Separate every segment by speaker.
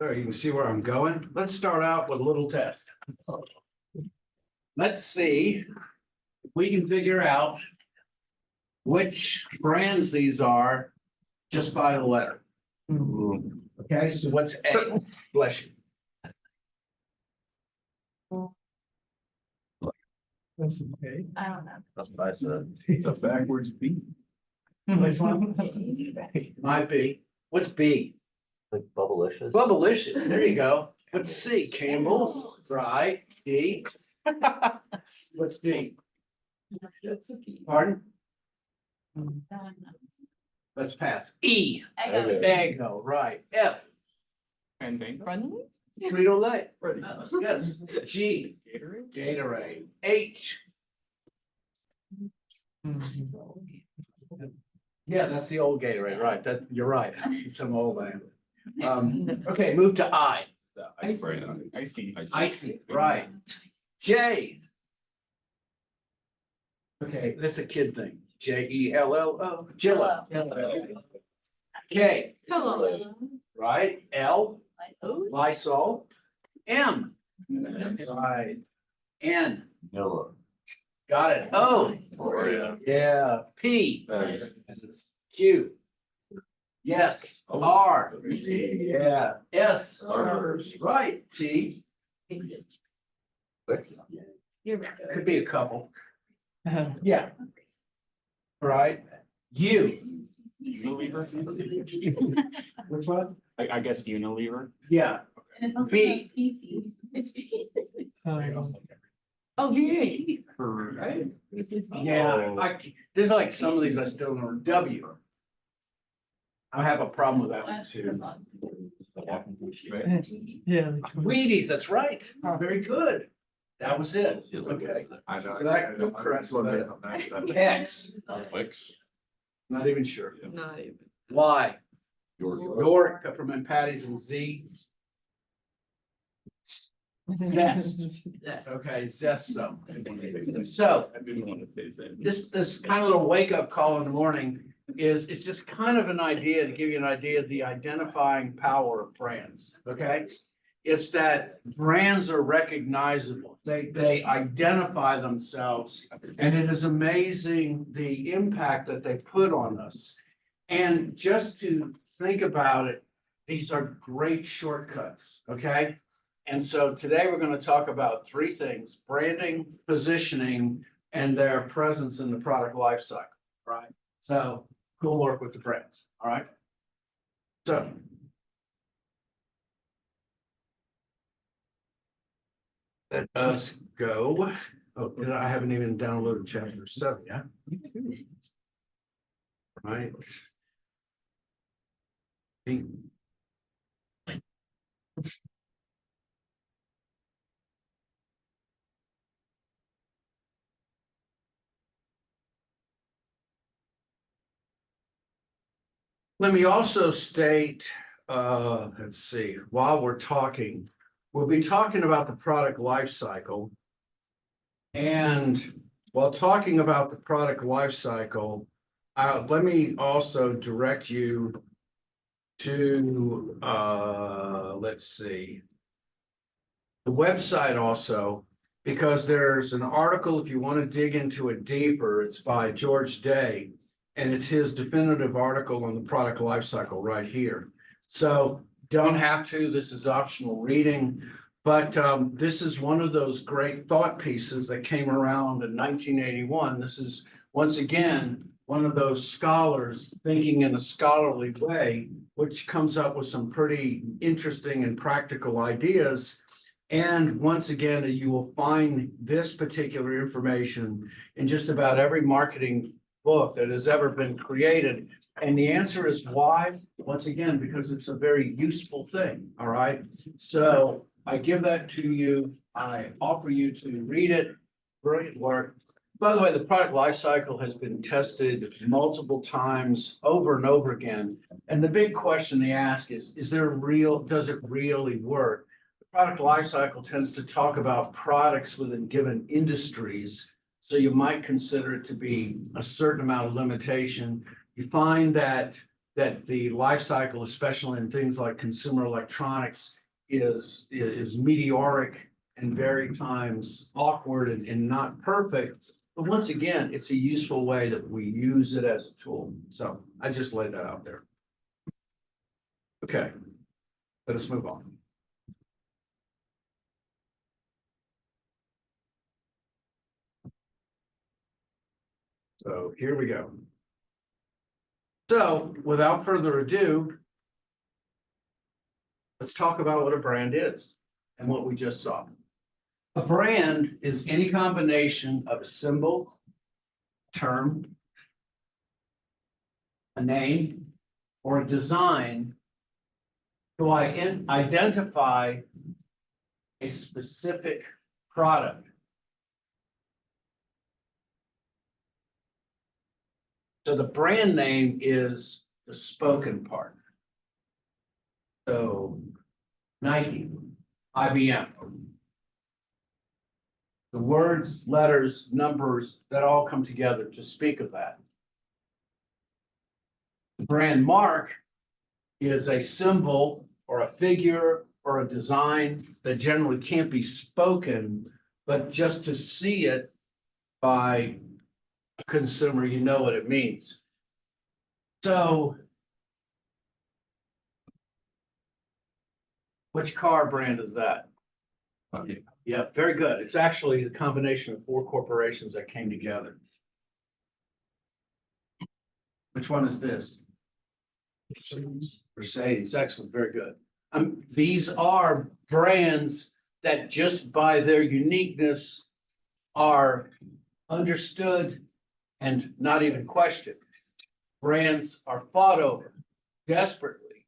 Speaker 1: So you can see where I'm going. Let's start out with a little test. Let's see if we can figure out which brands these are just by the letter. Okay, so what's A? Bless you.
Speaker 2: That's okay.
Speaker 3: I don't know.
Speaker 4: That's what I said.
Speaker 2: It's a backwards beat.
Speaker 1: Which one? Might be. What's B?
Speaker 4: Like bubblicious.
Speaker 1: Bubblicious. There you go. What's C? Campbell's. Right. D. What's D? Pardon? Let's pass. E. Eggo. Right. F.
Speaker 3: Friendly?
Speaker 1: Frito-Lay. Yes. G. Gatorade. H. Yeah, that's the old Gatorade, right? That, you're right. It's some old land. Okay, move to I. Icy, right. J. Okay, that's a kid thing. Jello. Jello. K,
Speaker 3: Hello.
Speaker 1: right? L, Lysol. M, right. N,
Speaker 4: Yellow.
Speaker 1: got it. O, yeah. P, Q. Yes. R, yeah. S, right. T, could be a couple. Yeah, right. U. Which one?
Speaker 5: I guess Unilever.
Speaker 1: Yeah. B.
Speaker 3: It's Oh, yeah.
Speaker 5: Right.
Speaker 1: Yeah, there's like some of these I still know. W. I have a problem with that one too.
Speaker 2: Yeah.
Speaker 1: Wheaties, that's right. Very good. That was it. Okay.
Speaker 2: I know.
Speaker 1: So that corrects that. X, not even sure.
Speaker 3: Not even.
Speaker 1: Y, York, peppermint patties, and Z. Zest. Okay, zest so. So this kind of little wake up call in the morning is, it's just kind of an idea to give you an idea of the identifying power of brands, okay? It's that brands are recognizable. They identify themselves, and it is amazing the impact that they put on us. And just to think about it, these are great shortcuts, okay? And so today we're going to talk about three things: branding, positioning, and their presence in the product life cycle, right? So we'll work with the brands, all right? So let us go. Oh, I haven't even downloaded chapter 7 yet.
Speaker 2: Me too.
Speaker 1: Right. Let me also state, let's see, while we're talking, we'll be talking about the product life cycle. And while talking about the product life cycle, let me also direct you to, let's see, the website also, because there's an article, if you want to dig into it deeper, it's by George Day, and it's his definitive article on the product life cycle right here. So don't have to, this is optional reading, but this is one of those great thought pieces that came around in 1981. This is, once again, one of those scholars thinking in a scholarly way, which comes up with some pretty interesting and practical ideas. And once again, you will find this particular information in just about every marketing book that has ever been created. And the answer is why? Once again, because it's a very useful thing, all right? So I give that to you. I offer you to read it. Brilliant work. By the way, the product life cycle has been tested multiple times over and over again. And the big question they ask is there does it really work? Product life cycle tends to talk about products within given industries. So you might consider it to be a certain amount of limitation. You find that the life cycle, especially in things like consumer electronics, is meteoric and very times awkward and not perfect. But once again, it's a useful way that we use it as a tool. So I just laid that out there. Okay, let us move on. So here we go. So without further ado, let's talk about what a brand is and what we just saw. A brand is any combination of a symbol, term, a name, or a design to identify a specific product. So the brand name is the spoken part. So Nike, IBM. The words, letters, numbers, that all come together to speak of that. The brand mark is a symbol or a figure or a design that generally can't be spoken, but just to see it by a consumer, you know what it means. So, which car brand is that? Yeah, very good. It's actually the combination of 4 corporations that came together. Which one is this? Mercedes, excellent, very good. These are brands that just by their uniqueness are understood and not even questioned. Brands are fought over desperately,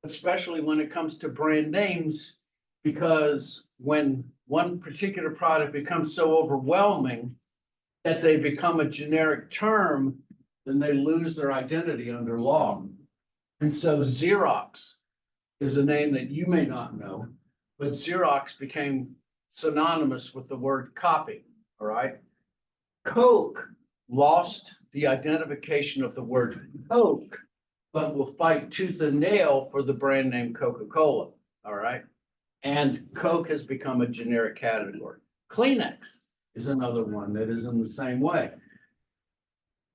Speaker 1: especially when it comes to brand names, because when one particular product becomes so overwhelming that they become a generic term, then they lose their identity under law. And so Xerox is a name that you may not know, but Xerox became synonymous with the word copy, all right? Coke lost the identification of the word Coke, but will fight tooth and nail for the brand name Coca-Cola, all right? And Coke has become a generic category. Kleenex is another one that is in the same way.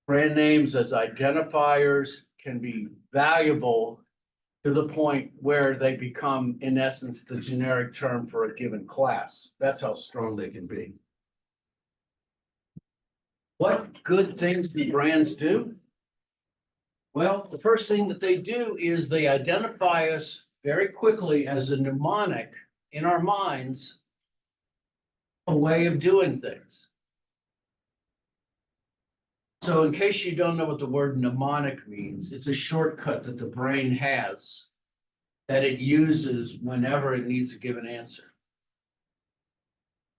Speaker 1: Brand names as identifiers can be valuable to the point where they become, in essence, the generic term for a given class. That's how strong they can be. What good things do brands do? Well, the first thing that they do is they identify us very quickly as a mnemonic in our minds, a way of doing things. So in case you don't know what the word mnemonic means, it's a shortcut that the brain has that it uses whenever it needs to give an answer.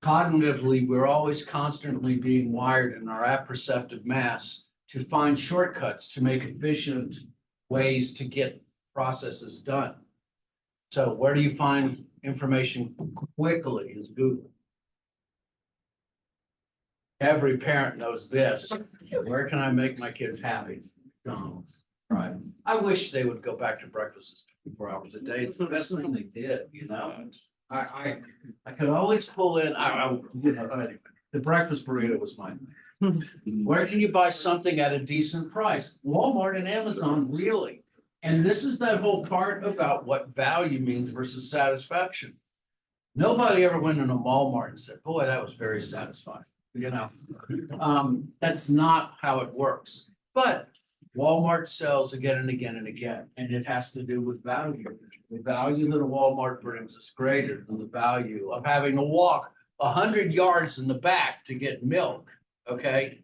Speaker 1: Cognitively, we're always constantly being wired in our apperceptive mass to find shortcuts to make efficient ways to get processes done. So where do you find information quickly is Google. Every parent knows this. Where can I make my kids happy? McDonald's, right? I wish they would go back to breakfast 24 hours a day. It's the best thing they did, you know? I could always pull in, anyway, the breakfast burrito was mine. Where can you buy something at a decent price? Walmart and Amazon, really. And this is that whole part about what value means versus satisfaction. Nobody ever went in a Walmart and said, boy, that was very satisfying, you know? That's not how it works. But Walmart sells again and again and again, and it has to do with value. The value that a Walmart brings is greater than the value of having to walk 100 yards in the back to get milk, okay?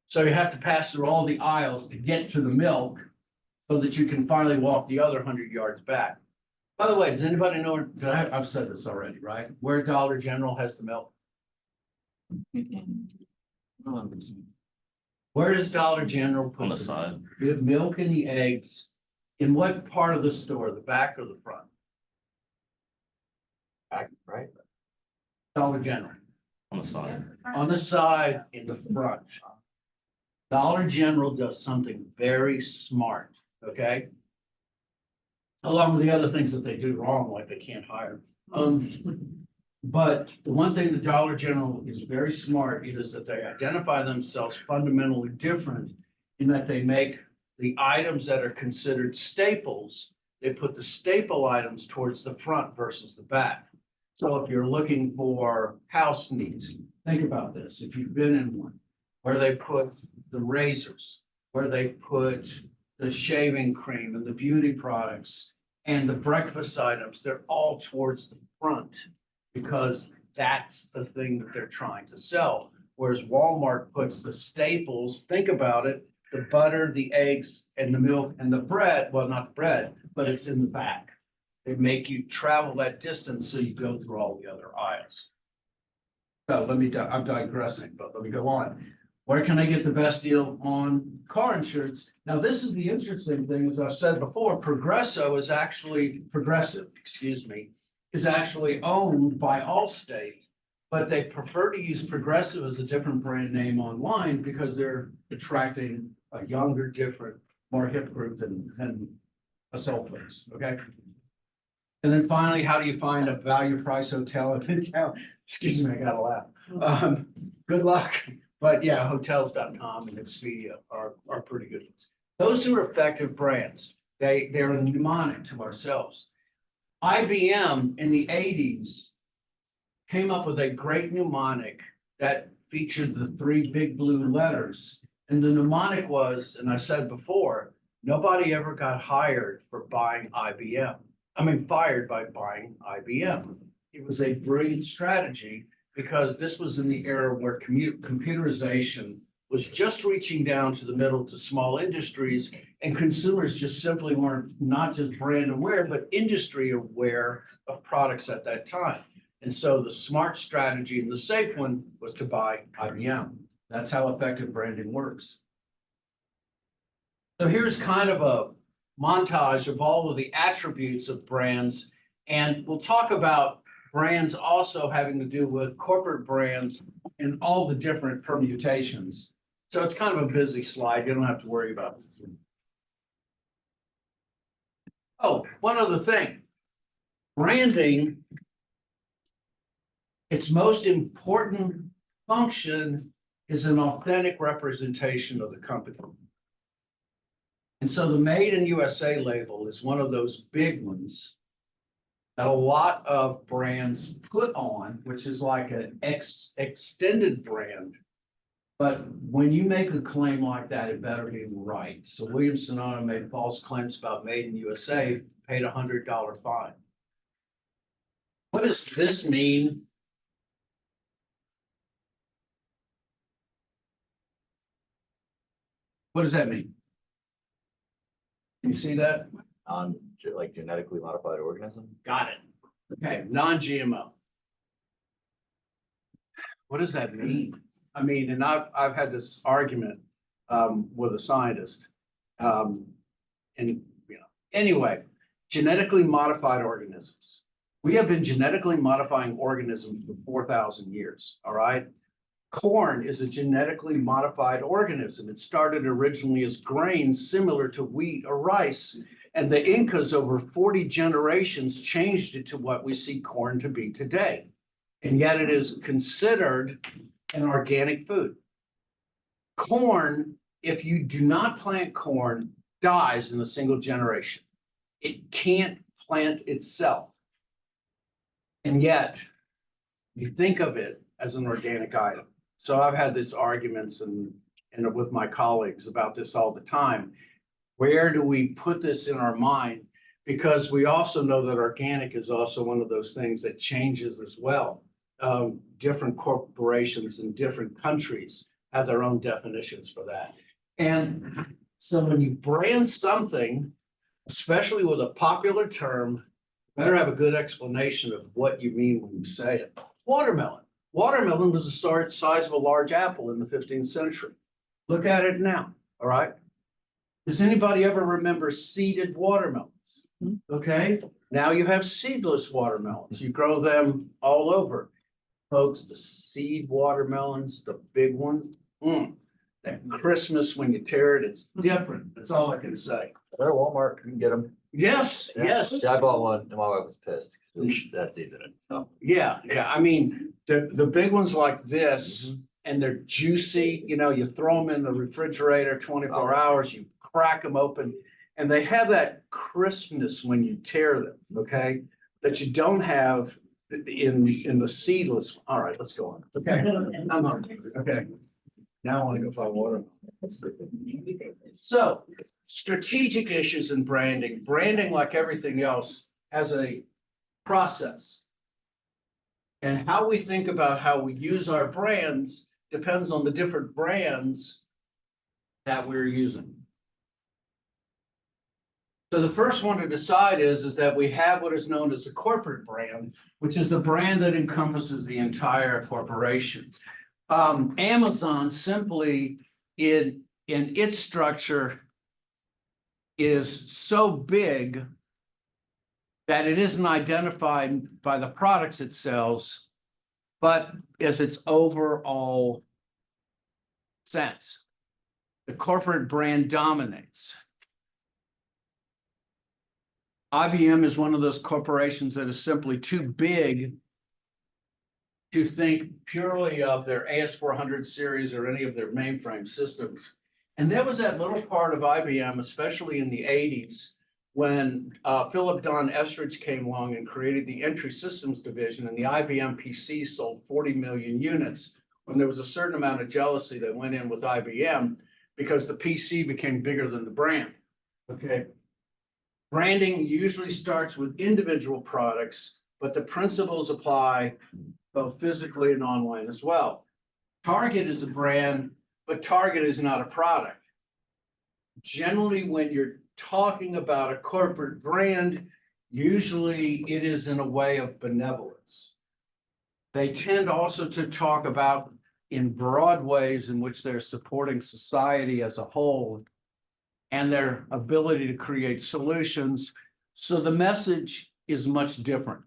Speaker 1: So you have to pass through all the aisles to get to the milk so that you can finally walk the other 100 yards back. By the way, does anybody know, I've said this already, right? Where Dollar General has the milk? Where does Dollar General put
Speaker 5: On the side.
Speaker 1: the milk and the eggs? In what part of the store, the back or the front?
Speaker 4: Back, right?
Speaker 1: Dollar General,
Speaker 5: On the side.
Speaker 1: on the side, in the front. Dollar General does something very smart, okay? Along with the other things that they do wrong, like they can't hire. But the one thing the Dollar General is very smart is that they identify themselves fundamentally different in that they make the items that are considered staples, they put the staple items towards the front versus the back. So if you're looking for house needs, think about this. If you've been in one, where they put the razors, where they put the shaving cream and the beauty products and the breakfast items, they're all towards the front because that's the thing that they're trying to sell. Whereas Walmart puts the staples, think about it, the butter, the eggs, and the milk and the bread, well, not the bread, but it's in the back. They make you travel that distance so you go through all the other aisles. So I'm digressing, but let me go on. Where can I get the best deal on car insurance? Now, this is the interesting thing, as I've said before, Progressive, is actually owned by Allstate. But they prefer to use Progressive as a different brand name online because they're attracting a younger, different, more hip group than a cell place, okay? And then finally, how do you find a value price hotel in town? Excuse me, I gotta laugh. Good luck. But yeah, hotels.com and Expedia are pretty good ones. Those are effective brands. They're a mnemonic to ourselves. IBM in the 80s came up with a great mnemonic that featured the 3 big blue letters. And the mnemonic was, and I said before, nobody ever got hired for buying IBM. Fired by buying IBM. It was a brilliant strategy because this was in the era where computerization was just reaching down to the middle to small industries, and consumers just simply weren't not just brand aware, but industry aware of products at that time. And so the smart strategy and the safe one was to buy IBM. That's how effective branding works. So here's kind of a montage of all of the attributes of brands. And we'll talk about brands also having to do with corporate brands and all the different permutations. So it's kind of a busy slide. You don't have to worry about it. Oh, one other thing. Branding, its most important function is an authentic representation of the company. And so the Made in USA label is one of those big ones that a lot of brands put on, which is like an extended brand. But when you make a claim like that, it better be right. So Williams Sonoma made false claims about Made in USA, paid a $100 fine. What does this mean? What does that mean? You see that?
Speaker 4: Like genetically modified organism?
Speaker 1: Got it. Okay, non-GMO. What does that mean? And I've had this argument with a scientist. And, you know, anyway, genetically modified organisms. We have been genetically modifying organisms for 4,000 years, all right? Corn is a genetically modified organism. It started originally as grain similar to wheat or rice, and the Incas over 40 generations changed it to what we see corn to be today. And yet it is considered an organic food. Corn, if you do not plant corn, dies in a single generation. It can't plant itself. And yet, you think of it as an organic item. So I've had this arguments and with my colleagues about this all the time. Where do we put this in our mind? Because we also know that organic is also one of those things that changes as well. Different corporations in different countries have their own definitions for that. And so when you brand something, especially with a popular term, better have a good explanation of what you mean when you say it. Watermelon. Watermelon was the size of a large apple in the 15th century. Look at it now, all right? Does anybody ever remember seeded watermelons? Okay, now you have seedless watermelons. You grow them all over. Folks, the seed watermelons, the big one, that Christmas when you tear it, it's different. That's all I can say.
Speaker 4: They're at Walmart, you can get them.
Speaker 1: Yes, yes.
Speaker 4: Yeah, I bought one and my wife was pissed. That seeds in it, so.
Speaker 1: Yeah, I mean, the big ones like this, and they're juicy, you know, you throw them in the refrigerator 24 hours, you crack them open, and they have that crispness when you tear them, okay? That you don't have in the seedless. All right, let's go on. Okay, I'm on. Okay. Now I want to go buy water. So strategic issues in branding. Branding, like everything else, has a process. And how we think about how we use our brands depends on the different brands that we're using. So the first one to decide is that we have what is known as a corporate brand, which is the brand that encompasses the entire corporation. Amazon simply in its structure is so big that it isn't identified by the products it sells, but as its overall sense. The corporate brand dominates. IBM is one of those corporations that is simply too big to think purely of their AS400 series or any of their mainframe systems. And there was that little part of IBM, especially in the 80s, when Philip Don Estridge came along and created the Entry Systems Division, and the IBM PC sold 40 million units, when there was a certain amount of jealousy that went in with IBM because the PC became bigger than the brand, okay? Branding usually starts with individual products, but the principles apply both physically and online as well. Target is a brand, but Target is not a product. Generally, when you're talking about a corporate brand, usually it is in a way of benevolence. They tend also to talk about in broad ways in which they're supporting society as a whole and their ability to create solutions. So the message is much different.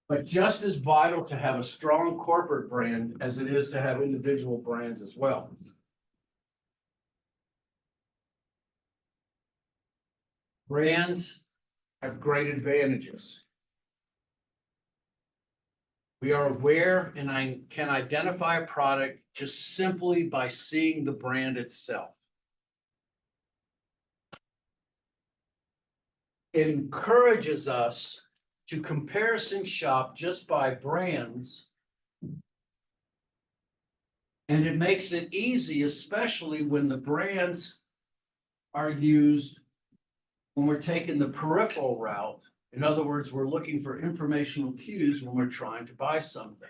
Speaker 1: But just as vital to have a strong corporate brand as it is to have individual brands as well. Brands have great advantages. We are aware and I can identify a product just simply by seeing the brand itself. It encourages us to comparison shop just by brands. And it makes it easy, especially when the brands are used when we're taking the peripheral route. In other words, we're looking for informational cues when we're trying to buy something.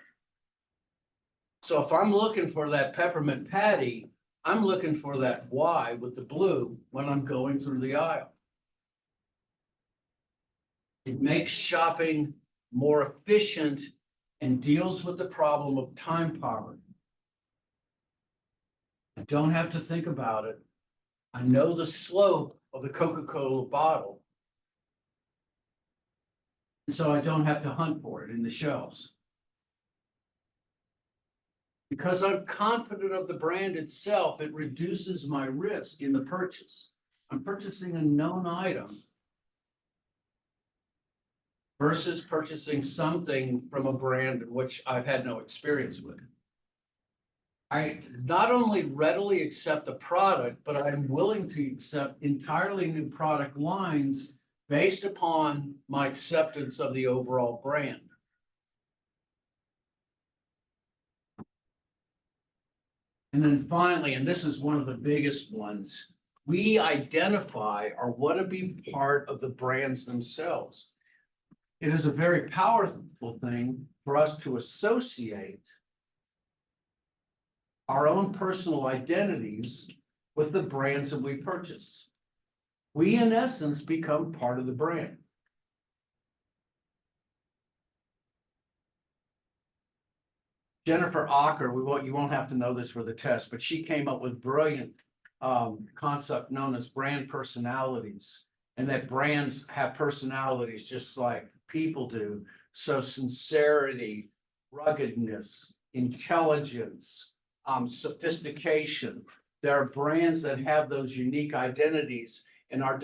Speaker 1: So if I'm looking for that peppermint patty, I'm looking for that Y with the blue when I'm going through the aisle. It makes shopping more efficient and deals with the problem of time poverty. I don't have to think about it. I know the slope of the Coca-Cola bottle. And so I don't have to hunt for it in the shelves. Because I'm confident of the brand itself, it reduces my risk in the purchase. I'm purchasing a known item versus purchasing something from a brand which I've had no experience with. I not only readily accept the product, but I'm willing to accept entirely new product lines based upon my acceptance of the overall brand. And then finally, and this is one of the biggest ones, we identify or want to be part of the brands themselves. It is a very powerful thing for us to associate our own personal identities with the brands that we purchase. We, in essence, become part of the brand. Jennifer Ocker, you won't have to know this for the test, but she came up with brilliant concept known as brand personalities, and that brands have personalities just like people do. So sincerity, ruggedness, intelligence, sophistication. There are brands that have those unique identities, and our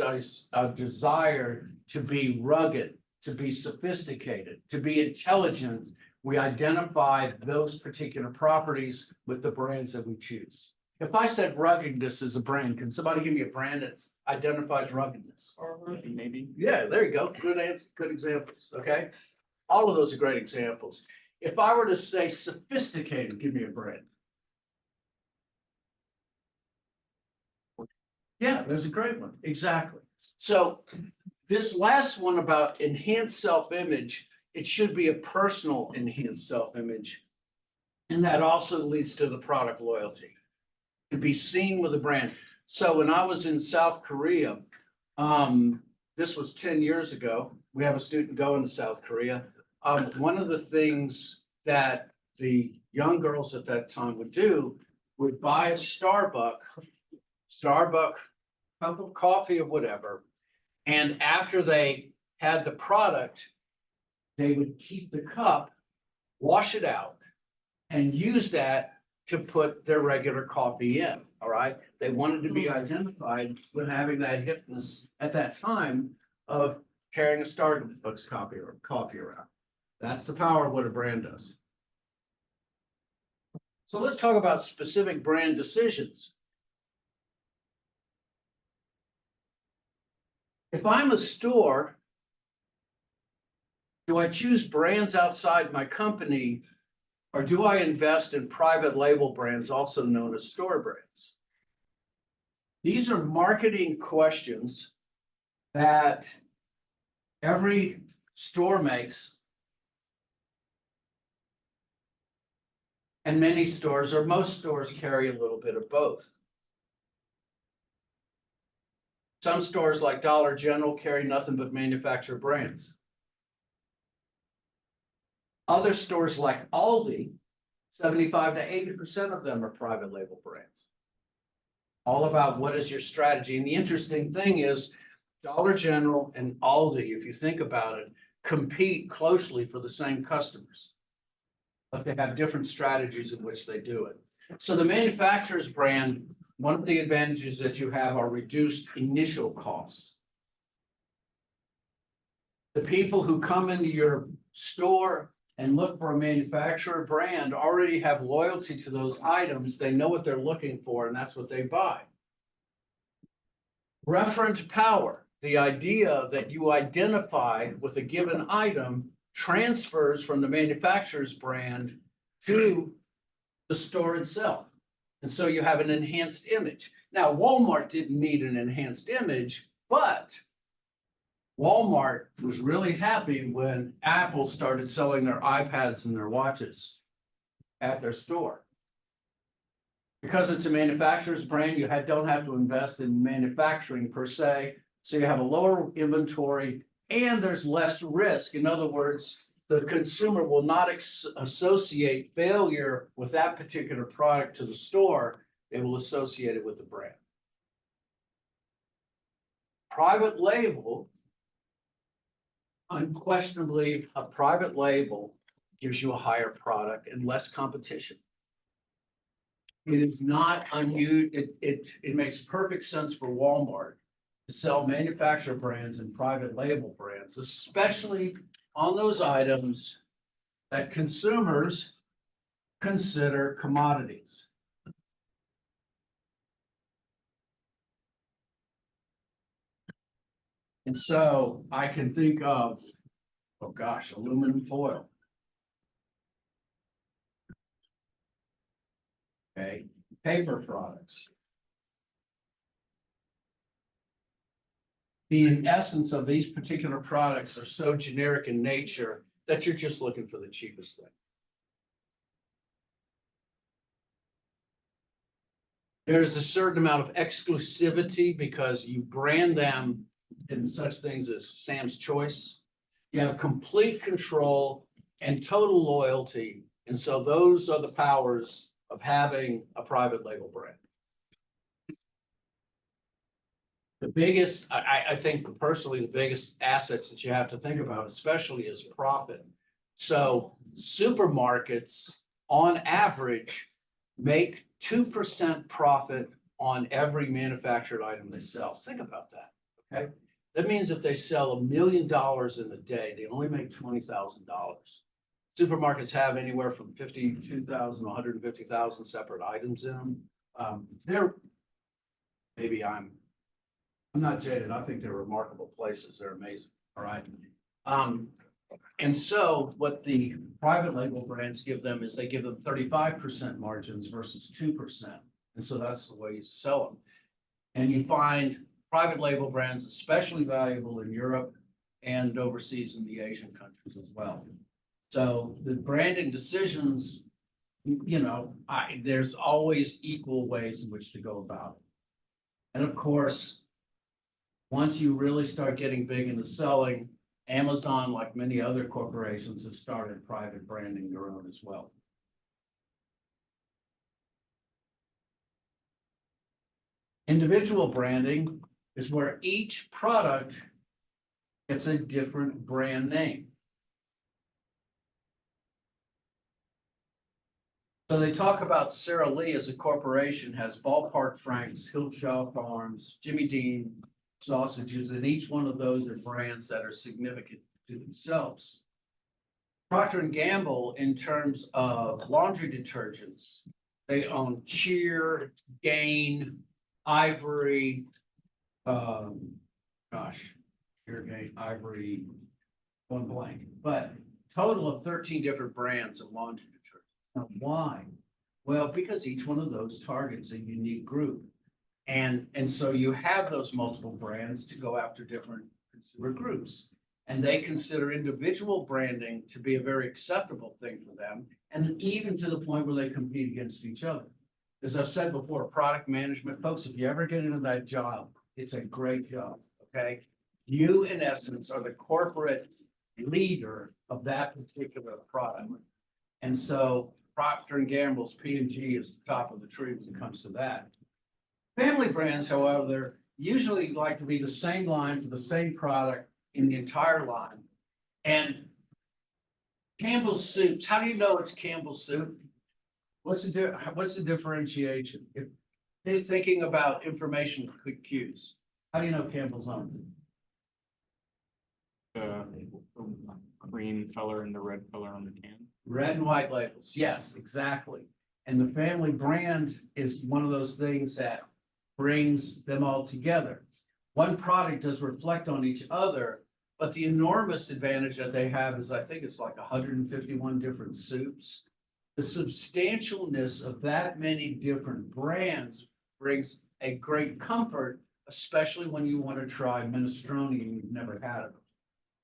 Speaker 1: desire to be rugged, to be sophisticated, to be intelligent. We identify those particular properties with the brands that we choose. If I said ruggedness is a brand, can somebody give me a brand that identifies ruggedness?
Speaker 5: Or maybe.
Speaker 1: Yeah, there you go. Good answer, good examples, okay? All of those are great examples. If I were to say sophisticated, give me a brand. Yeah, there's a great one, exactly. So this last one about enhanced self-image, it should be a personal enhanced self-image. And that also leads to the product loyalty, to be seen with a brand. So when I was in South Korea, this was 10 years ago, we have a student going to South Korea. One of the things that the young girls at that time would do would buy a Starbucks cup of coffee or whatever. And after they had the product, they would keep the cup, wash it out, and use that to put their regular coffee in, all right? They wanted to be identified with having that hipness at that time of carrying a Starbucks coffee around. That's the power of what a brand does. So let's talk about specific brand decisions. If I'm a store, do I choose brands outside my company, or do I invest in private label brands, also known as store brands? These are marketing questions that every store makes. And many stores, or most stores, carry a little bit of both. Some stores like Dollar General carry nothing but manufacturer brands. Other stores like Aldi, 75 to 80% of them are private label brands. All about what is your strategy. And the interesting thing is Dollar General and Aldi, if you think about it, compete closely for the same customers, but they have different strategies in which they do it. So the manufacturer's brand, one of the advantages that you have are reduced initial costs. The people who come into your store and look for a manufacturer brand already have loyalty to those items. They know what they're looking for, and that's what they buy. Reference power, the idea that you identify with a given item transfers from the manufacturer's brand to the store itself. And so you have an enhanced image. Now, Walmart didn't need an enhanced image, but Walmart was really happy when Apple started selling their iPads and their watches at their store. Because it's a manufacturer's brand, you don't have to invest in manufacturing per se, so you have a lower inventory and there's less risk. In other words, the consumer will not associate failure with that particular product to the store they will associate it with the brand. Private label, unquestionably, a private label gives you a higher product and less competition. It is not unusual, it makes perfect sense for Walmart to sell manufacturer brands and private label brands, especially on those items that consumers consider commodities. And so I can think of, oh gosh, aluminum foil. Okay, paper products. The essence of these particular products are so generic in nature that you're just looking for the cheapest thing. There's a certain amount of exclusivity because you brand them in such things as Sam's Choice. You have complete control and total loyalty. And so those are the powers of having a private label brand. The biggest, I think personally, the biggest assets that you have to think about, especially is profit. So supermarkets on average make 2% profit on every manufactured item they sell. Think about that, okay? That means if they sell $1 million in a day, they only make $20,000. Supermarkets have anywhere from 52,000 to 150,000 separate items in them. Maybe I'm not jaded. I think they're remarkable places. They're amazing. All right. And so what the private label brands give them is they give them 35% margins versus 2%. And so that's the way you sell them. And you find private label brands especially valuable in Europe and overseas in the Asian countries as well. So the branding decisions, you know, there's always equal ways in which to go about it. And of course, once you really start getting big into selling, Amazon, like many other corporations, have started private branding their own as well. Individual branding is where each product gets a different brand name. So they talk about Sara Lee as a corporation has Ballpark Franks, Hillshaw Farms, Jimmy Dean sausages, and each one of those are brands that are significant to themselves. Procter & Gamble, in terms of laundry detergents, they own Cheer, Gain, Ivory, Cheer, Gain, Ivory, one blank, but total of 13 different brands of laundry detergents. Now, why? Well, because each one of those targets a unique group. And so you have those multiple brands to go after different consumer groups. And they consider individual branding to be a very acceptable thing for them, and even to the point where they compete against each other. As I've said before, product management, folks, if you ever get into that job, it's a great job, okay? You, in essence, are the corporate leader of that particular product. And so Procter & Gamble's P&G is the top of the tree when it comes to that. Family brands, however, they're usually like to be the same line for the same product in the entire line. And Campbell's soups, how do you know it's Campbell's soup? What's the differentiation? If they're thinking about information quick cues, how do you know Campbell's on?
Speaker 5: The green color and the red color on the can.
Speaker 1: Red and white labels, yes, exactly. And the family brand is one of those things that brings them all together. One product does reflect on each other, but the enormous advantage that they have is I think it's like 151 different soups. The substantialness of that many different brands brings a great comfort, especially when you want to try minestrone and you've never had it.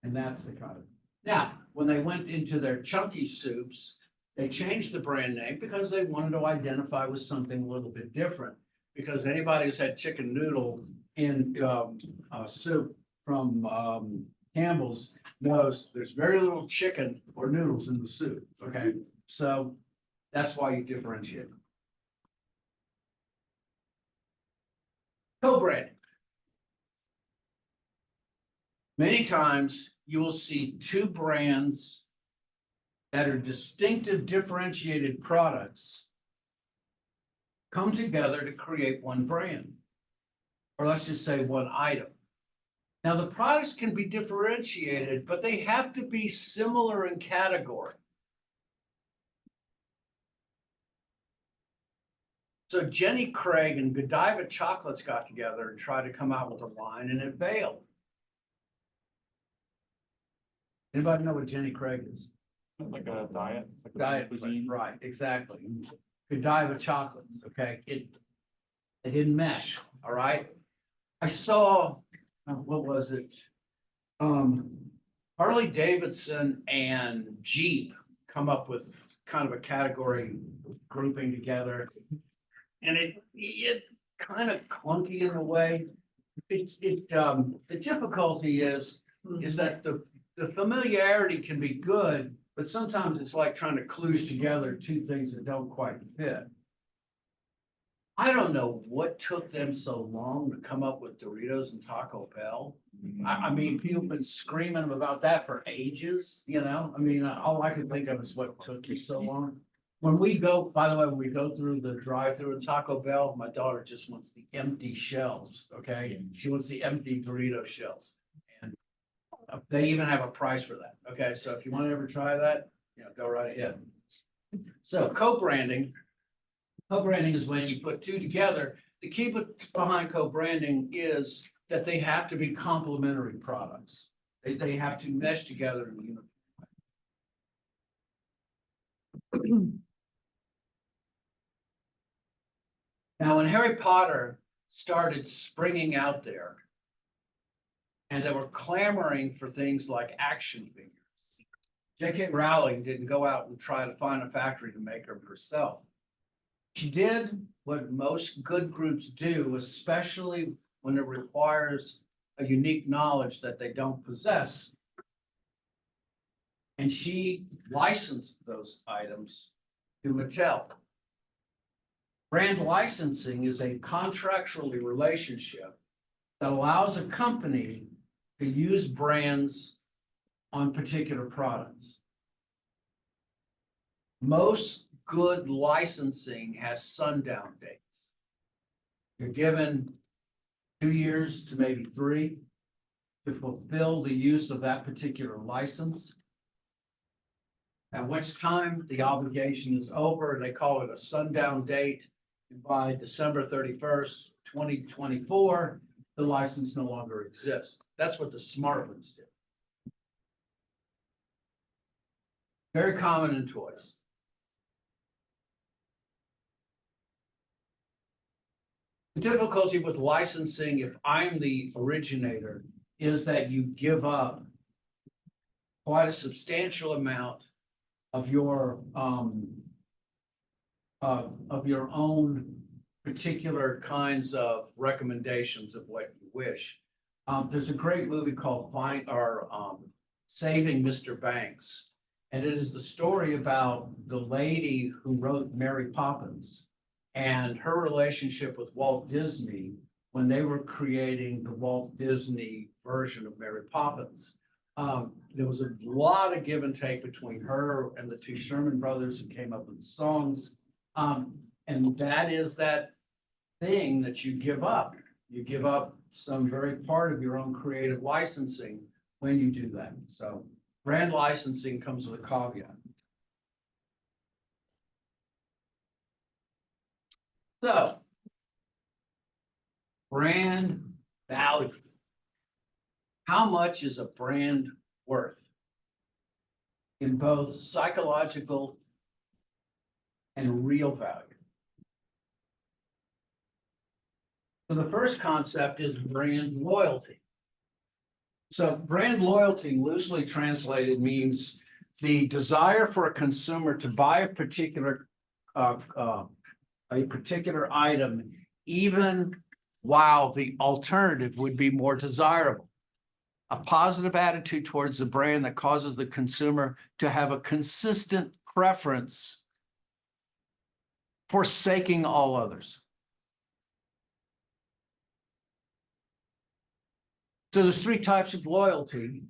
Speaker 1: And that's the kind of. Now, when they went into their chunky soups, they changed the brand name because they wanted to identify with something a little bit different. Because anybody who's had chicken noodle in soup from Campbell's knows there's very little chicken or noodles in the soup, okay? So that's why you differentiate. Co-branding. Many times you will see two brands that are distinctive, differentiated products come together to create one brand, or let's just say one item. Now, the products can be differentiated, but they have to be similar in category. So Jenny Craig and Godiva Chocolates got together and tried to come out with a line, and it failed. Anybody know what Jenny Craig is?
Speaker 5: Like a diet. Like a
Speaker 1: Diet,
Speaker 5: cuisine.
Speaker 1: right, exactly. Godiva Chocolates, okay, it didn't mesh, all right? I saw, what was it? Harley Davidson and Jeep come up with kind of a category grouping together. And it kind of clunky in a way. The difficulty is that the familiarity can be good, but sometimes it's like trying to kludge together two things that don't quite fit. I don't know what took them so long to come up with Doritos and Taco Bell. I mean, people have been screaming about that for ages, you know? I mean, all I can think of is what took you so long. When we go, by the way, when we go through the drive-through at Taco Bell, my daughter just wants the empty shells, okay? She wants the empty Dorito shells. And they even have a price for that, okay? So if you want to ever try that, you know, go right ahead. So co-branding. Co-branding is when you put two together. The key behind co-branding is that they have to be complementary products. They have to mesh together in a uniform way. Now, when Harry Potter started springing out there, and they were clamoring for things like action figures, J.K. Rowling didn't go out and try to find a factory to make them herself. She did what most good groups do, especially when it requires a unique knowledge that they don't possess. And she licensed those items to Mattel. Brand licensing is a contractual relationship that allows a company to use brands on particular products. Most good licensing has sundown dates. You're given 2 years to maybe 3 to fulfill the use of that particular license. At which time the obligation is over. They call it a sundown date. And by December 31st, 2024, the license no longer exists. That's what the smart ones do. Very common in toys. The difficulty with licensing, if I'm the originator, is that you give up quite a substantial amount of your own particular kinds of recommendations of what you wish. There's a great movie called Saving Mr. Banks, and it is the story about the lady who wrote Mary Poppins and her relationship with Walt Disney when they were creating the Walt Disney version of Mary Poppins. There was a lot of give and take between her and the two Sherman brothers who came up with the songs. And that is that thing that you give up. You give up some very part of your own creative licensing when you do that. So brand licensing comes with a caveat. So brand value. How much is a brand worth in both psychological and real value? So the first concept is brand loyalty. So brand loyalty, loosely translated, means the desire for a consumer to buy a particular item, even while the alternative would be more desirable. A positive attitude towards the brand that causes the consumer to have a consistent preference, forsaking all others. So there's three types of loyalty.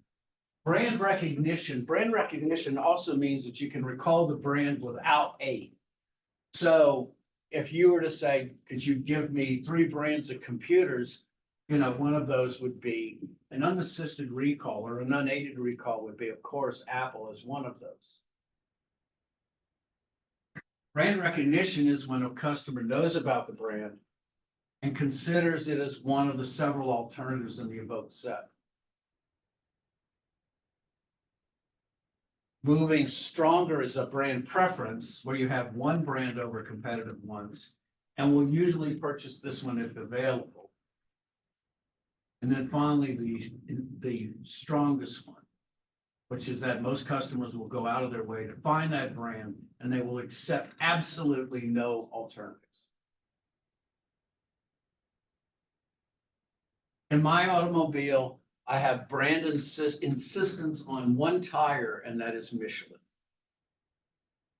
Speaker 1: Brand recognition. Brand recognition also means that you can recall the brand without aid. So if you were to say, could you give me three brands of computers? One of those would be an unassisted recall, or an unaided recall would be, of course, Apple is one of those. Brand recognition is when a customer knows about the brand and considers it as one of the several alternatives in the above set. Moving stronger is a brand preference where you have one brand over competitive ones and will usually purchase this one if available. And then finally, the strongest one, which is that most customers will go out of their way to find that brand and they will accept absolutely no alternatives. In my automobile, I have brand insistence on one tire, and that is Michelin.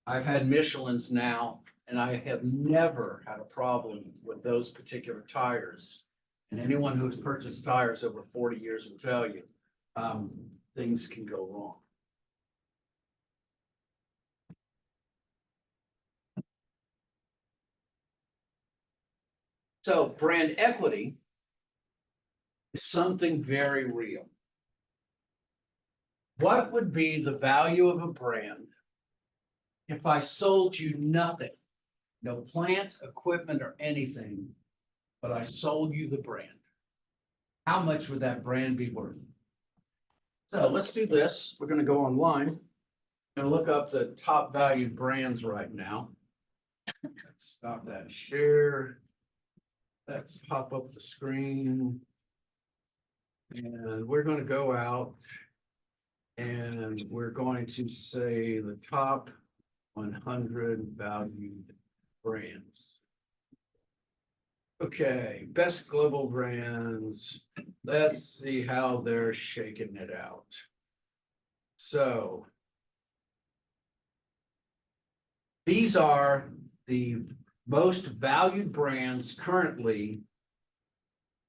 Speaker 1: I've had Michelins now, and I have never had a problem with those particular tires. And anyone who's purchased tires over 40 years will tell you, things can go wrong. So brand equity is something very real. What would be the value of a brand if I sold you nothing, no plant, equipment, or anything, but I sold you the brand? How much would that brand be worth? So let's do this. We're going to go online and look up the top valued brands right now. Let's stop that share. Let's pop up the screen. And we're going to go out and we're going to say the top 100 valued brands. Okay, best global brands. Let's see how they're shaking it out. So these are the most valued brands currently.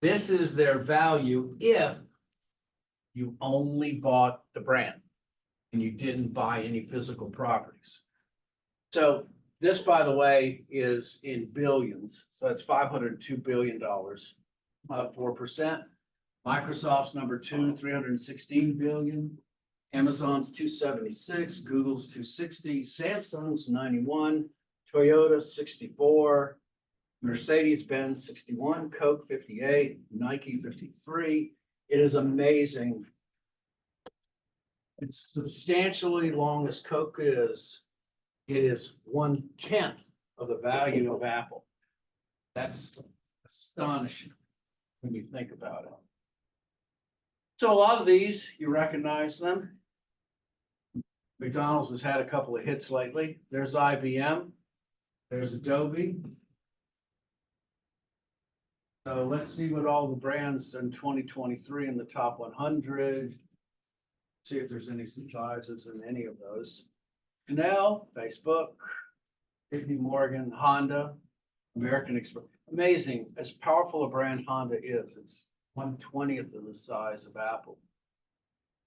Speaker 1: This is their value if you only bought the brand and you didn't buy any physical properties. So this, by the way, is in billions. So that's $502 billion, 4%. Microsoft's number two, 316 billion. Amazon's 276, Google's 260, Samsung's 91, Toyota 64, Mercedes-Benz 61, Coke 58, Nike 53. It is amazing. It's substantially long as Coke is. It is 1/10 of the value of Apple. That's astonishing when you think about it. So a lot of these, you recognize them. McDonald's has had a couple of hits lately. There's IBM. There's Adobe. So let's see what all the brands in 2023 in the top 100. See if there's any surprises in any of those. Chanel, Facebook, JP Morgan, Honda, American Express. Amazing, as powerful a brand Honda is, it's 1/20th of the size of Apple.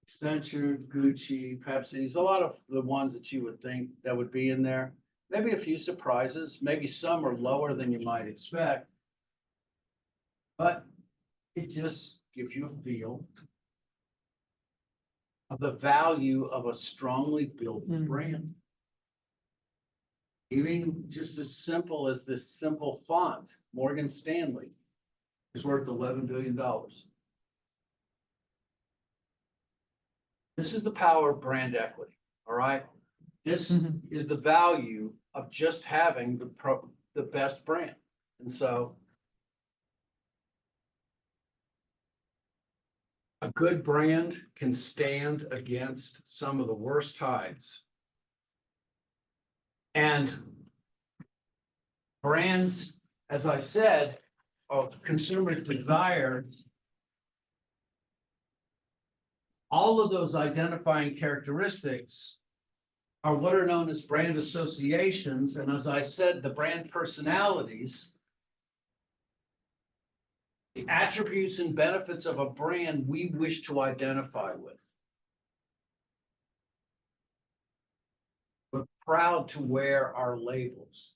Speaker 1: Accenture, Gucci, Pepsi's, a lot of the ones that you would think that would be in there. Maybe a few surprises, maybe some are lower than you might expect. But it just gives you a feel of the value of a strongly built brand. Even just as simple as this simple font, Morgan Stanley, is worth $11 billion. This is the power of brand equity, all right? This is the value of just having the best brand. And so a good brand can stand against some of the worst tides. And brands, as I said, of consumers' desire, all of those identifying characteristics are what are known as brand associations. And as I said, the brand personalities The attributes and benefits of a brand we wish to identify with. We're proud to wear our labels.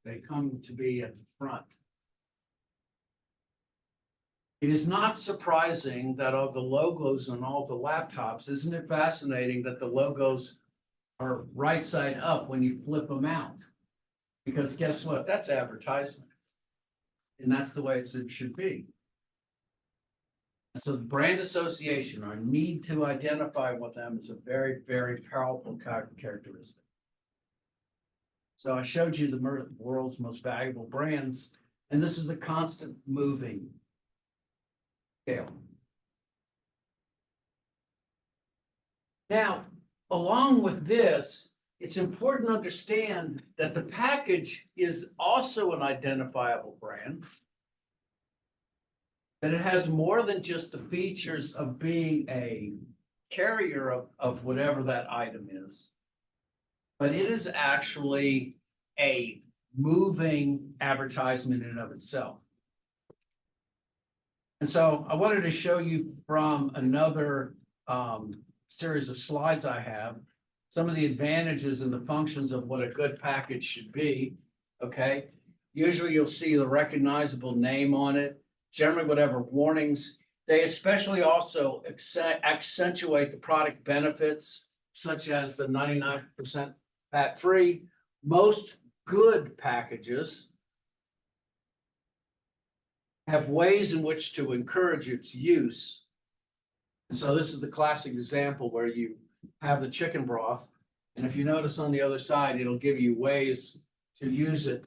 Speaker 1: They come to be at the front. It is not surprising that of the logos on all the laptops, isn't it fascinating that the logos are right side up when you flip them out? Because guess what? That's advertisement. And that's the way it should be. And so the brand association, our need to identify with them is a very, very powerful characteristic. So I showed you the world's most valuable brands, and this is the constant moving scale. Now, along with this, it's important to understand that the package is also an identifiable brand. That it has more than just the features of being a carrier of whatever that item is. But it is actually a moving advertisement in and of itself. And so I wanted to show you from another series of slides I have, some of the advantages and the functions of what a good package should be, okay? Usually you'll see the recognizable name on it, generally whatever warnings. They especially also accentuate the product benefits, such as the 99% fat-free. Most good packages have ways in which to encourage its use. And so this is the classic example where you have the chicken broth, and if you notice on the other side, it'll give you ways to use it.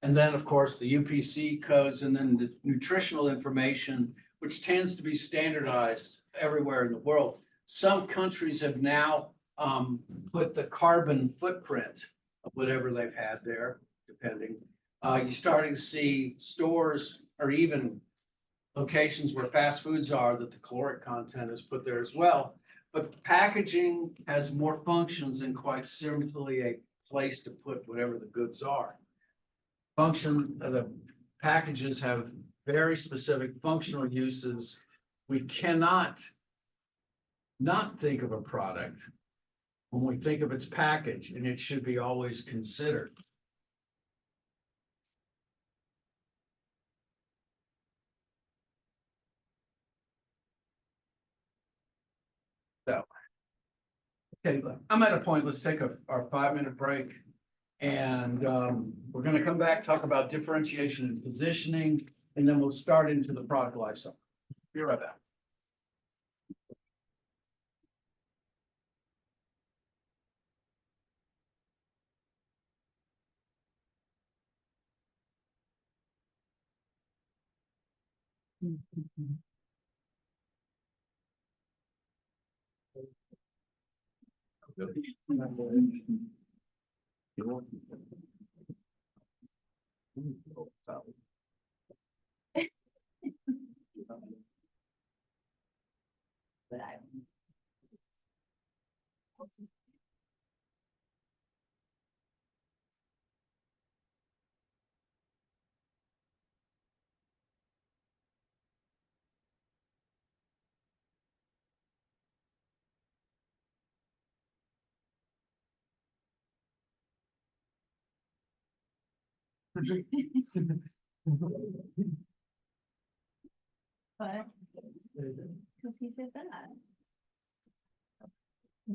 Speaker 1: And then, of course, the UPC codes and then the nutritional information, which tends to be standardized everywhere in the world. Some countries have now put the carbon footprint of whatever they've had there, depending. You're starting to see stores or even locations where fast foods are that the caloric content is put there as well. But packaging has more functions than quite simply a place to put whatever the goods are. The packages have very specific functional uses. We cannot not think of a product when we think of its package, and it should be always considered. So, okay, I'm at a point, let's take our 5-minute break. And we're going to come back, talk about differentiation and positioning, and then we'll start into the product life cycle. Be right back.
Speaker 3: But, because he said that.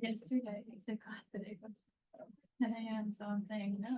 Speaker 3: Yesterday, he said God today, but 10 a.m., so I'm saying no.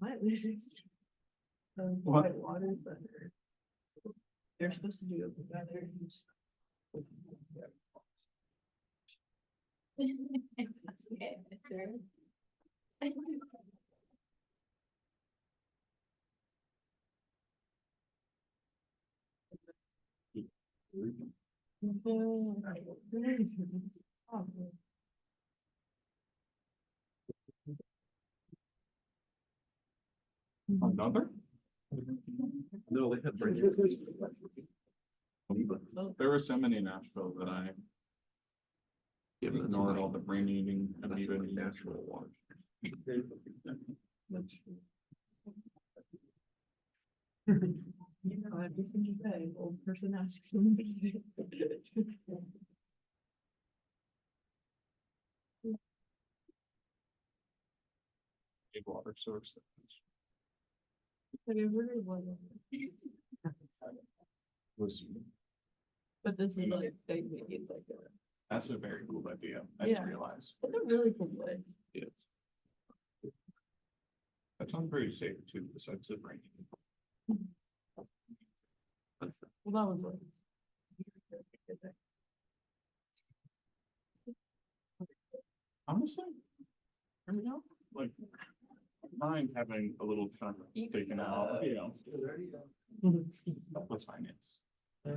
Speaker 6: Might lose it.
Speaker 2: What?
Speaker 6: Water, but they're supposed to do it with weather.
Speaker 3: Okay, sure.
Speaker 5: Another?
Speaker 4: No, they had.
Speaker 5: There were so many in Nashville that I ignored all the brain eating amoeba in natural water.
Speaker 6: You know, everything you say, old person asks somebody.
Speaker 5: Big water source.
Speaker 6: But it really wasn't.
Speaker 5: Was,
Speaker 6: But this is like, they made like a,
Speaker 5: that's a very cool idea. I
Speaker 6: Yeah.
Speaker 5: just realized.
Speaker 6: it's a really cool way.
Speaker 5: Yes. That sounds pretty safe too, besides the brain.
Speaker 6: Well, that was like.
Speaker 5: Honestly. I don't know, like. Mind having a little chunk taken out, you know. With finance.
Speaker 6: I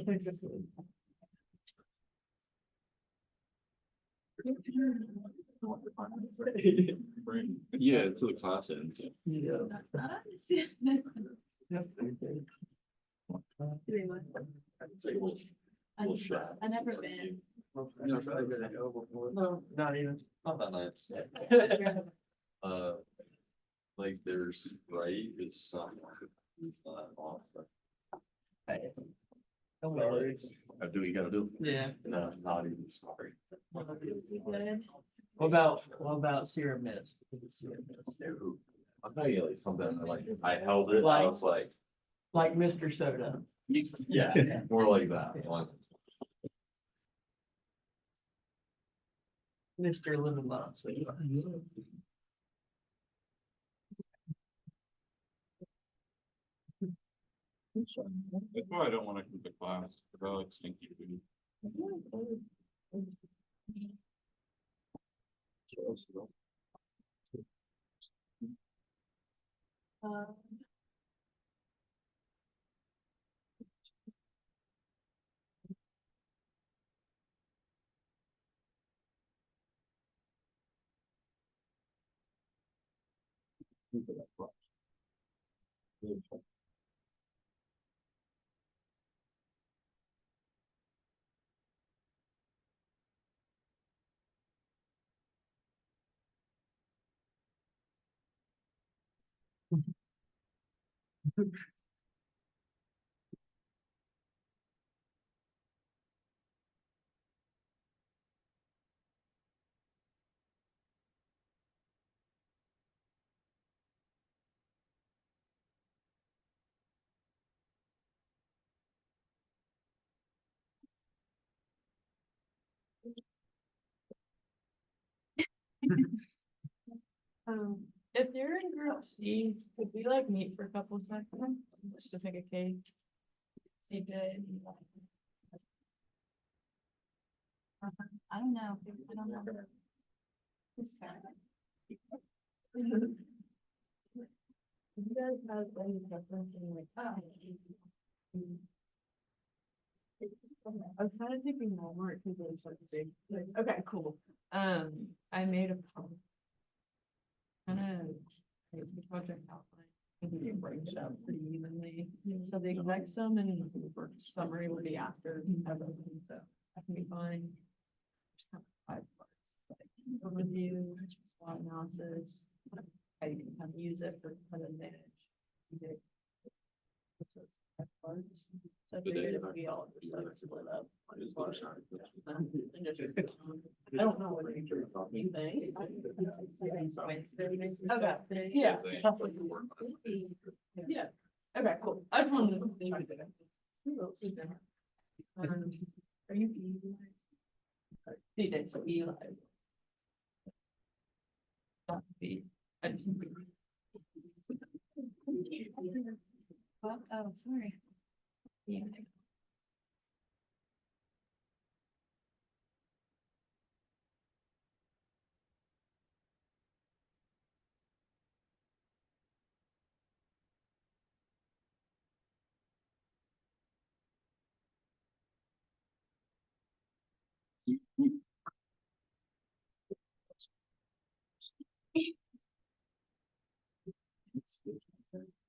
Speaker 6: think this is.
Speaker 5: Brain.
Speaker 4: Yeah, to the class ends.
Speaker 6: Yeah.
Speaker 3: I never been.
Speaker 6: No, not even.
Speaker 4: Not that nice. Like there's, right, is some. Off.
Speaker 6: Don't worry.
Speaker 4: I do what you gotta do.
Speaker 6: Yeah.
Speaker 4: No, not even sorry.
Speaker 6: What about Sierra Mist? Is it Sierra Mist?
Speaker 4: Dude, I'll tell you like something, like, I held it, I was like,
Speaker 6: Like Mr. Soda.
Speaker 4: yeah, more like that. One.
Speaker 6: Mr. Lemon Lime.
Speaker 5: That's why I don't want to keep the class, because I like stinky food.
Speaker 6: If you're in group C, could we like meet for a couple of seconds, just to pick a cake? CJ.
Speaker 3: I don't know. I don't know. This time.
Speaker 6: You guys have any preference in like? I was kind of thinking Walmart because it's like big. Okay, cool. I made a kind of the project outline. I think it breaks it up pretty evenly. So the exact sum and the work summary will be after everything, so that can be fine. Just kind of 5 parts, like overview, SWOT analysis, how you can kind of use it for kind of manage. Parts. So I figured it would be all of them split up. I don't know what you think. Okay, yeah. Yeah, okay, cool. I just wanted to. Who else is there? Are you Eli? DJ, so Eli. That would be.
Speaker 3: What? Oh, sorry. Yeah.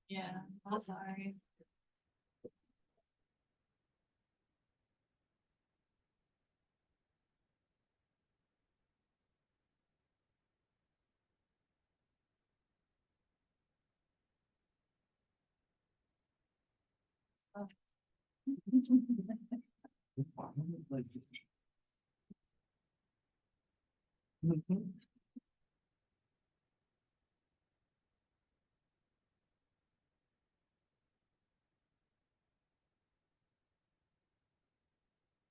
Speaker 3: Yeah, I'm sorry.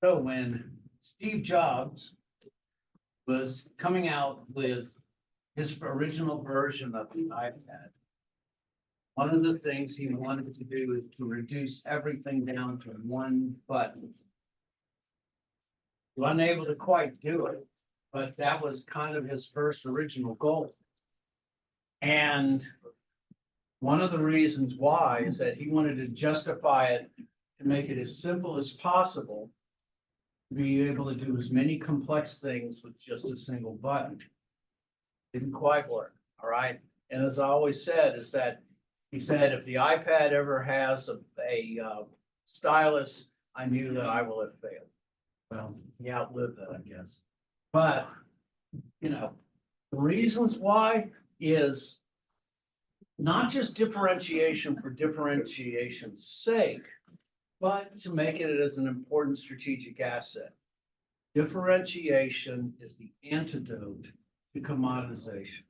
Speaker 1: So when Steve Jobs was coming out with his original version of the iPad, one of the things he wanted to do is to reduce everything down to one button. He wasn't able to quite do it, but that was kind of his first original goal. And one of the reasons why is that he wanted to justify it to make it as simple as possible, to be able to do as many complex things with just a single button. Didn't quite work, all right? And as I always said, is that he said, if the iPad ever has a stylus, I knew that I will have failed. Well, he outlived that, I guess. But, you know, the reasons why is not just differentiation for differentiation's sake, but to make it as an important strategic asset. Differentiation is the antidote to commoditization,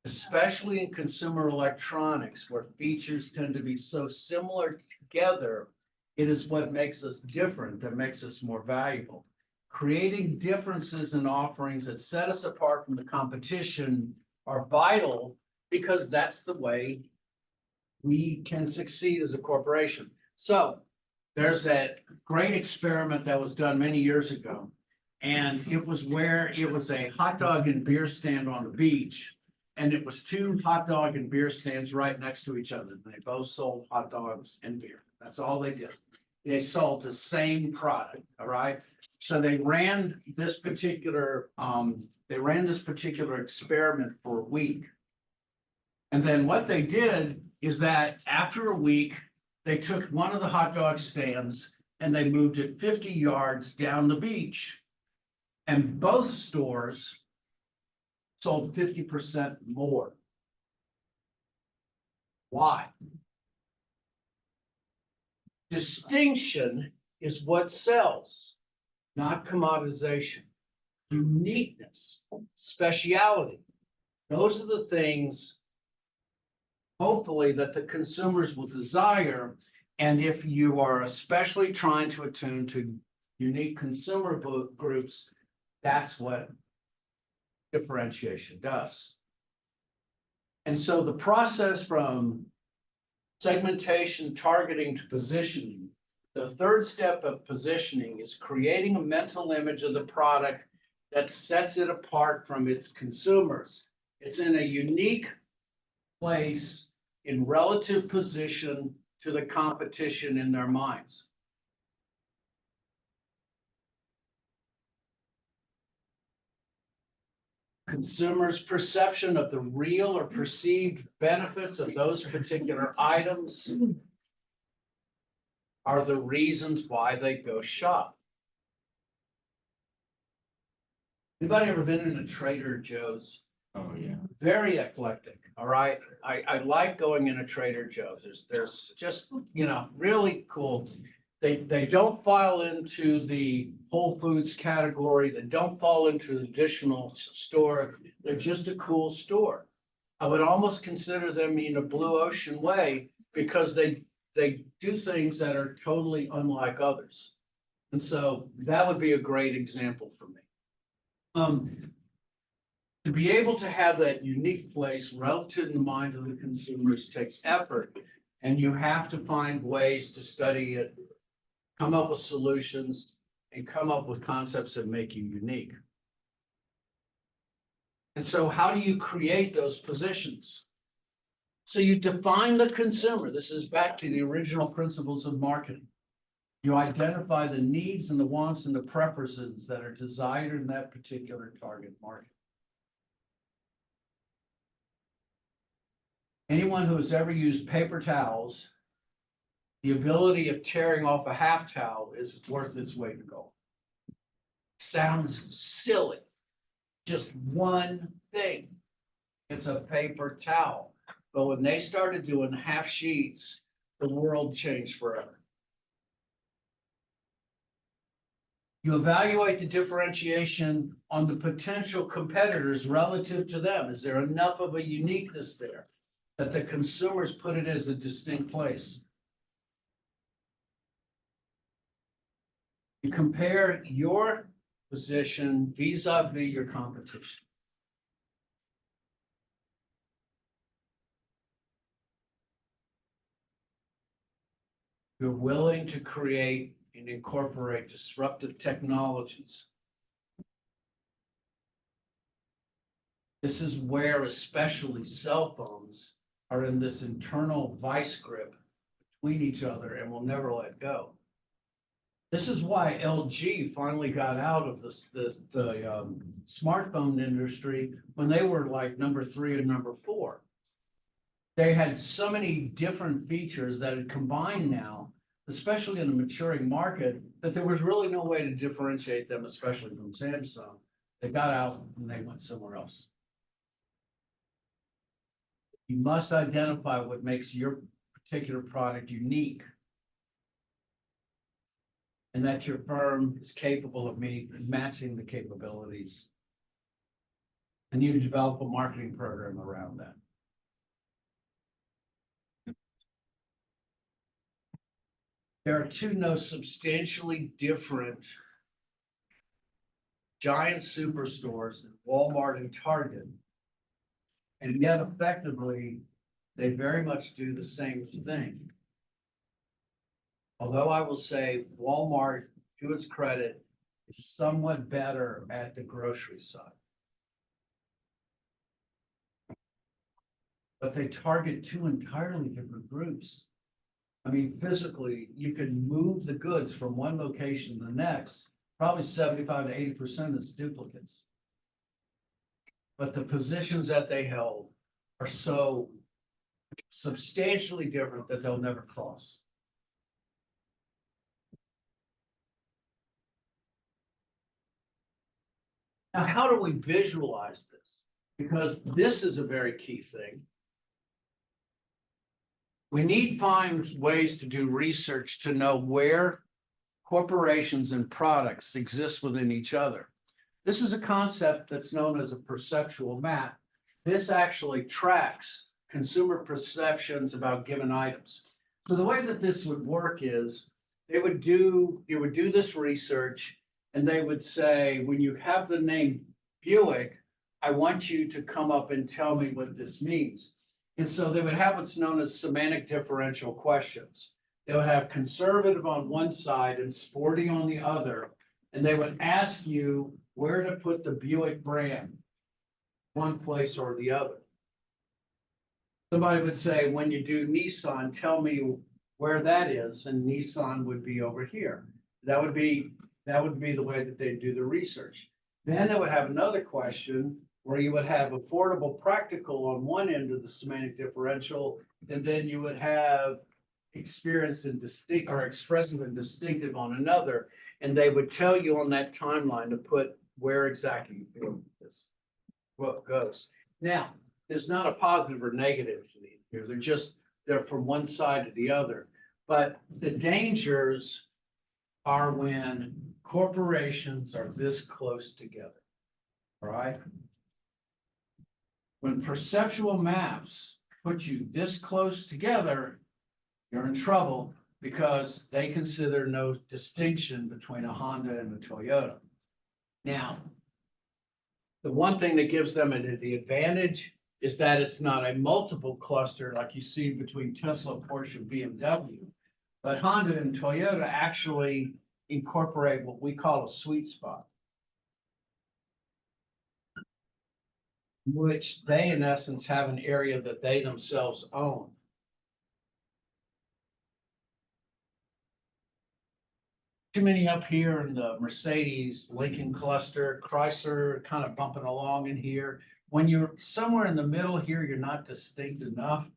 Speaker 1: especially in consumer electronics, where features tend to be so similar together. It is what makes us different that makes us more valuable. Creating differences in offerings that set us apart from the competition are vital, because that's the way we can succeed as a corporation. So there's that great experiment that was done many years ago. And it was where it was a hot dog and beer stand on the beach. And it was two hot dog and beer stands right next to each other. They both sold hot dogs and beer. That's all they did. They sold the same product, all right? So they ran this particular experiment for a week. And then what they did is that after a week, they took one of the hot dog stands and they moved it 50 yards down the beach. And both stores sold 50% more. Why? Distinction is what sells, not commoditization. Uniqueness, speciality. Those are the things, hopefully, that the consumers will desire. And if you are especially trying to attune to unique consumer groups, that's what differentiation does. And so the process from segmentation, targeting to positioning, the third step of positioning is creating a mental image of the product that sets it apart from its consumers. It's in a unique place in relative position to the competition in their minds. Consumers' perception of the real or perceived benefits of those particular items are the reasons why they go shop. Anybody ever been in a Trader Joe's?
Speaker 5: Oh, yeah.
Speaker 1: Very eclectic, all right? I like going in a Trader Joe's. There's just, you know, really cool. They don't fall into the Whole Foods category. They don't fall into the traditional store. They're just a cool store. I would almost consider them in a blue ocean way, because they do things that are totally unlike others. And so that would be a great example for me. To be able to have that unique place relative in the mind of the consumers takes effort. And you have to find ways to study it, come up with solutions, and come up with concepts that make you unique. And so how do you create those positions? So you define the consumer. This is back to the original principles of marketing. You identify the needs and the wants and the preferences that are desired in that particular target market. Anyone who has ever used paper towels, the ability of tearing off a half towel is worth its weight in gold. Sounds silly. Just one thing. It's a paper towel. But when they started doing half sheets, the world changed forever. You evaluate the differentiation on the potential competitors relative to them. Is there enough of a uniqueness there that the consumers put it as a distinct place? You compare your position vis-a-vis your competition. You're willing to create and incorporate disruptive technologies. This is where especially cell phones are in this internal vice grip between each other and will never let go. This is why LG finally got out of the smartphone industry when they were like number 3 and number 4. They had so many different features that had combined now, especially in a maturing market, that there was really no way to differentiate them, especially from Samsung. They got out and they went somewhere else. You must identify what makes your particular product unique, and that your firm is capable of matching the capabilities. And you develop a marketing program around that. There are two substantially different giant superstores, Walmart and Target. And yet effectively, they very much do the same thing. Although I will say Walmart, to its credit, is somewhat better at the grocery side. But they target two entirely different groups. I mean, physically, you can move the goods from one location to the next, probably 75 to 80% is duplicates. But the positions that they held are so substantially different that they'll never cross. Now, how do we visualize this? Because this is a very key thing. We need to find ways to do research to know where corporations and products exist within each other. This is a concept that's known as a perceptual map. This actually tracks consumer perceptions about given items. So the way that this would work is you would do this research, and they would say, when you have the name Buick, I want you to come up and tell me what this means. And so they would have what's known as semantic differential questions. They would have conservative on one side and sporty on the other. And they would ask you where to put the Buick brand, one place or the other. Somebody would say, when you do Nissan, tell me where that is. And Nissan would be over here. That would be the way that they do the research. Then they would have another question where you would have affordable practical on one end of the semantic differential, and then you would have experience and distinct or expressive and distinctive on another. And they would tell you on that timeline to put where exactly you feel this what goes. Now, there's not a positive or negative here. They're from one side to the other. But the dangers are when corporations are this close together. All right. When perceptual maps put you this close together, you're in trouble because they consider no distinction between a Honda and a Toyota. Now, The one thing that gives them the advantage is that it's not a multiple cluster like you see between Tesla, Porsche, BMW. But Honda and Toyota actually incorporate what we call a sweet spot, which they in essence have an area that they themselves own. Too many up here in the Mercedes, Lincoln cluster, Chrysler kind of bumping along in here. When you're somewhere in the middle here, you're not distinct enough.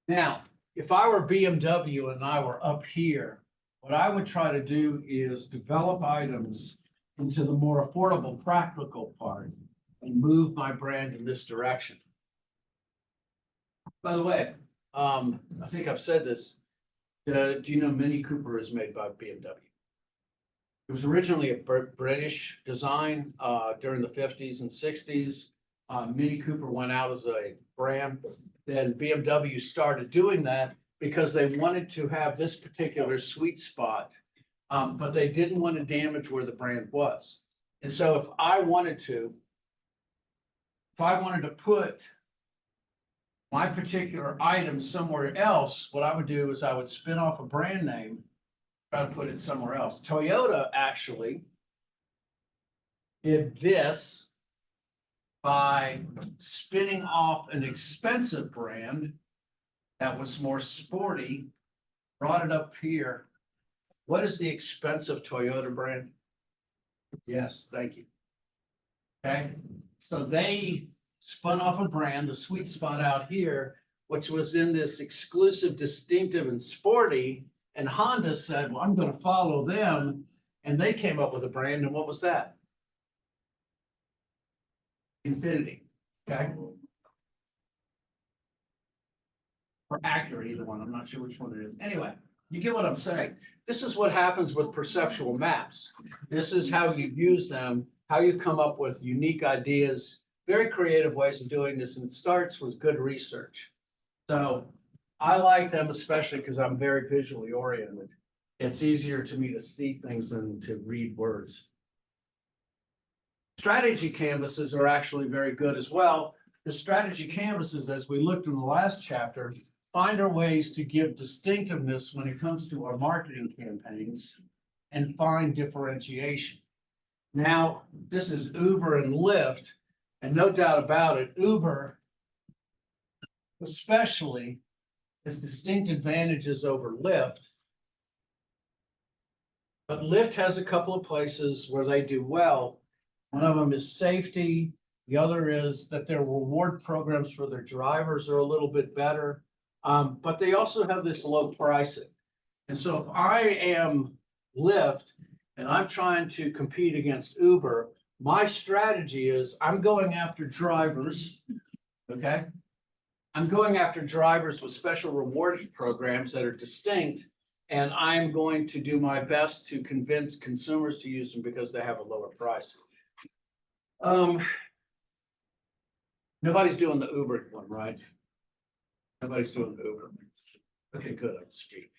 Speaker 1: Now, if I were BMW and I were up here, what I would try to do is develop items into the more affordable, practical part and move my brand in this direction. By the way, I think I've said this. Do you know Mini Cooper is made by BMW? It was originally a British design during the 50s and 60s. Mini Cooper went out as a brand. Then BMW started doing that because they wanted to have this particular sweet spot, but they didn't want to damage where the brand was. And so if I wanted to put my particular item somewhere else, what I would do is I would spin off a brand name, try to put it somewhere else. Toyota actually did this by spinning off an expensive brand that was more sporty, brought it up here. What is the expensive Toyota brand? Yes, thank you. Okay, so they spun off a brand, the sweet spot out here, which was in this exclusive, distinctive, and sporty. And Honda said, well, I'm going to follow them. And they came up with a brand. And what was that? Infinity. Okay. Or Acura, either one. I'm not sure which one it is. Anyway, you get what I'm saying. This is what happens with perceptual maps. This is how you use them, how you come up with unique ideas, very creative ways of doing this, and it starts with good research. So I like them especially because I'm very visually oriented. It's easier to me to see things than to read words. Strategy canvases are actually very good as well. The strategy canvases, as we looked in the last chapter, find our ways to give distinctiveness when it comes to our marketing campaigns and find differentiation. Now, this is Uber and Lyft. And no doubt about it, Uber especially has distinct advantages over Lyft. But Lyft has a couple of places where they do well. One of them is safety. The other is that their reward programs for their drivers are a little bit better. But they also have this low pricing. And so if I am Lyft and I'm trying to compete against Uber, my strategy is I'm going after drivers, okay? I'm going after drivers with special rewards programs that are distinct, and I'm going to do my best to convince consumers to use them because they have a lower price. Nobody's doing the Uber one, right? Nobody's doing the Uber. Okay, good, I can speak.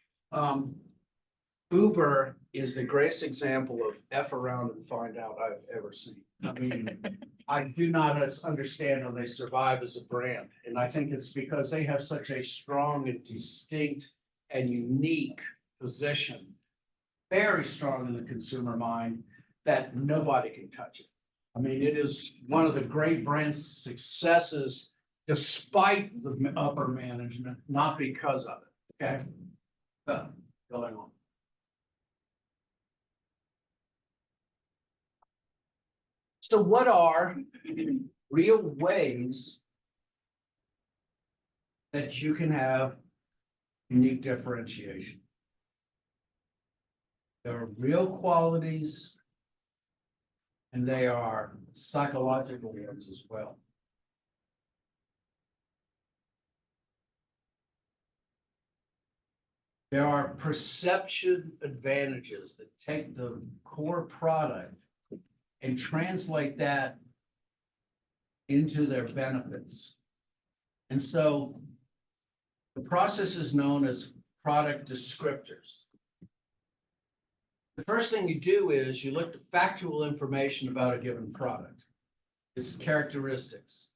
Speaker 1: Uber is the greatest example of F around and find out I've ever seen. I mean, I do not understand how they survive as a brand. And I think it's because they have such a strong and distinct and unique position, very strong in the consumer mind, that nobody can touch it. I mean, it is one of the great brand successes despite the upper management, not because of it, okay? So, going on. So what are real ways that you can have unique differentiation? There are real qualities and they are psychological ones as well. There are perception advantages that take the core product and translate that into their benefits. And so the process is known as product descriptors. The first thing you do is you look at factual information about a given product. Its characteristics.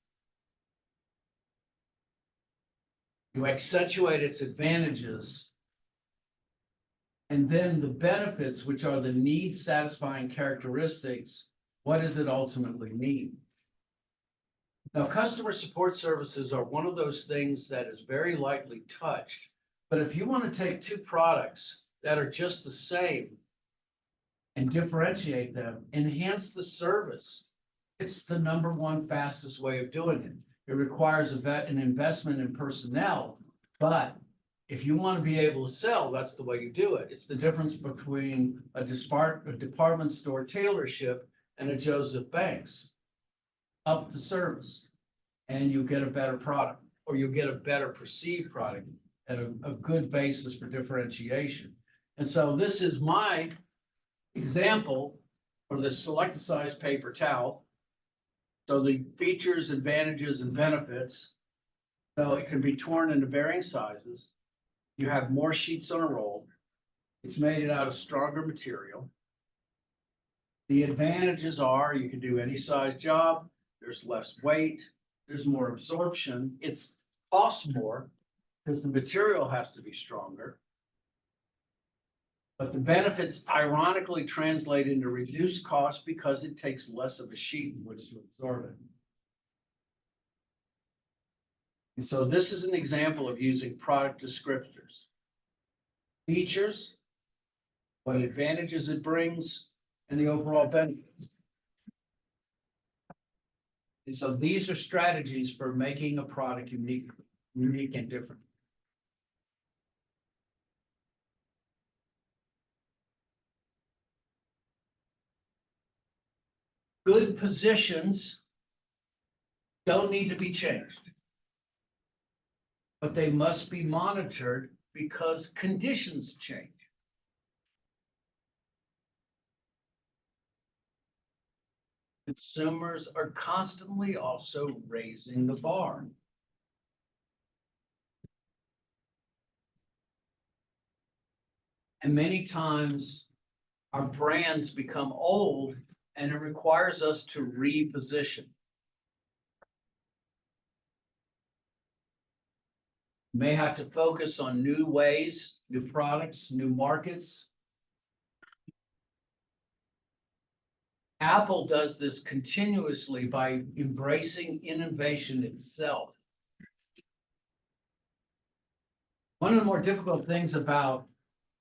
Speaker 1: You accentuate its advantages. And then the benefits, which are the needs satisfying characteristics, what does it ultimately mean? Now, customer support services are one of those things that is very lightly touched. But if you want to take two products that are just the same and differentiate them, enhance the service, it's the number one fastest way of doing it. It requires an investment in personnel, but if you want to be able to sell, that's the way you do it. It's the difference between a department store tailorships and a Joseph Banks. Up the service, and you get a better product, or you get a better perceived product at a good basis for differentiation. And so this is my example for the select size paper towel. So the features, advantages, and benefits. So it can be torn into varying sizes. You have more sheets on a roll. It's made out of stronger material. The advantages are you can do any size job. There's less weight. There's more absorption. It's costs more because the material has to be stronger. But the benefits ironically translate into reduced costs because it takes less of a sheet in which to absorb it. And so this is an example of using product descriptors. Features, what advantages it brings, and the overall benefits. And so these are strategies for making a product unique and different. Good positions don't need to be changed, but they must be monitored because conditions change. Consumers are constantly also raising the bar. And many times our brands become old and it requires us to reposition. May have to focus on new ways, new products, new markets. Apple does this continuously by embracing innovation itself. One of the more difficult things about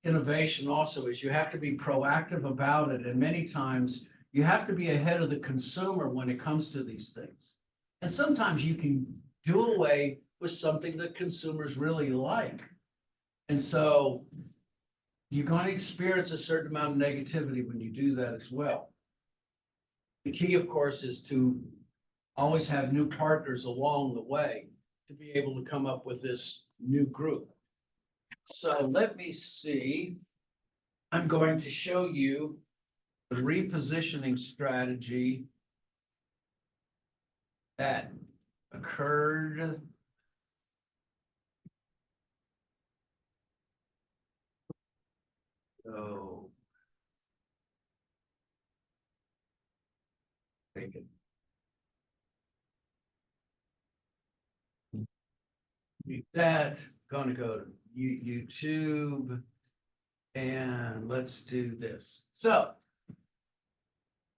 Speaker 1: innovation also is you have to be proactive about it. And many times you have to be ahead of the consumer when it comes to these things. And sometimes you can do away with something that consumers really like. And so you're going to experience a certain amount of negativity when you do that as well. The key, of course, is to always have new partners along the way to be able to come up with this new group. So let me see. I'm going to show you the repositioning strategy that occurred. So take it. Beat that. Going to go to YouTube and let's do this. So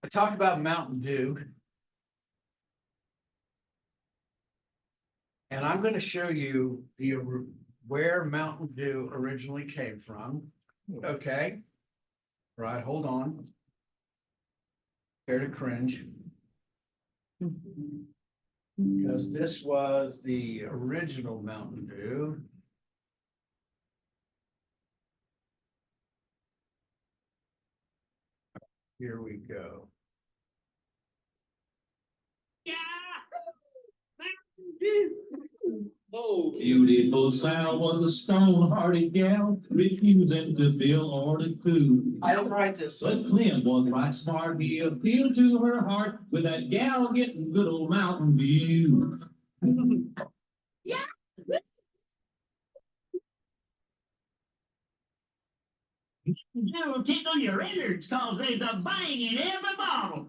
Speaker 1: I talked about Mountain Dew. And I'm going to show you where Mountain Dew originally came from. Okay. Right, hold on. Prepare to cringe. Because this was the original Mountain Dew. Here we go.
Speaker 7: Oh, beautiful Sal was a stone-hearted gal, refusing to bill or to coo.
Speaker 1: I didn't write this.
Speaker 7: But Clint was right smart, he appealed to her heart with that gal getting good old Mountain Dew. Yeah. It'll tickle your innards cause there's a bang in every bottle.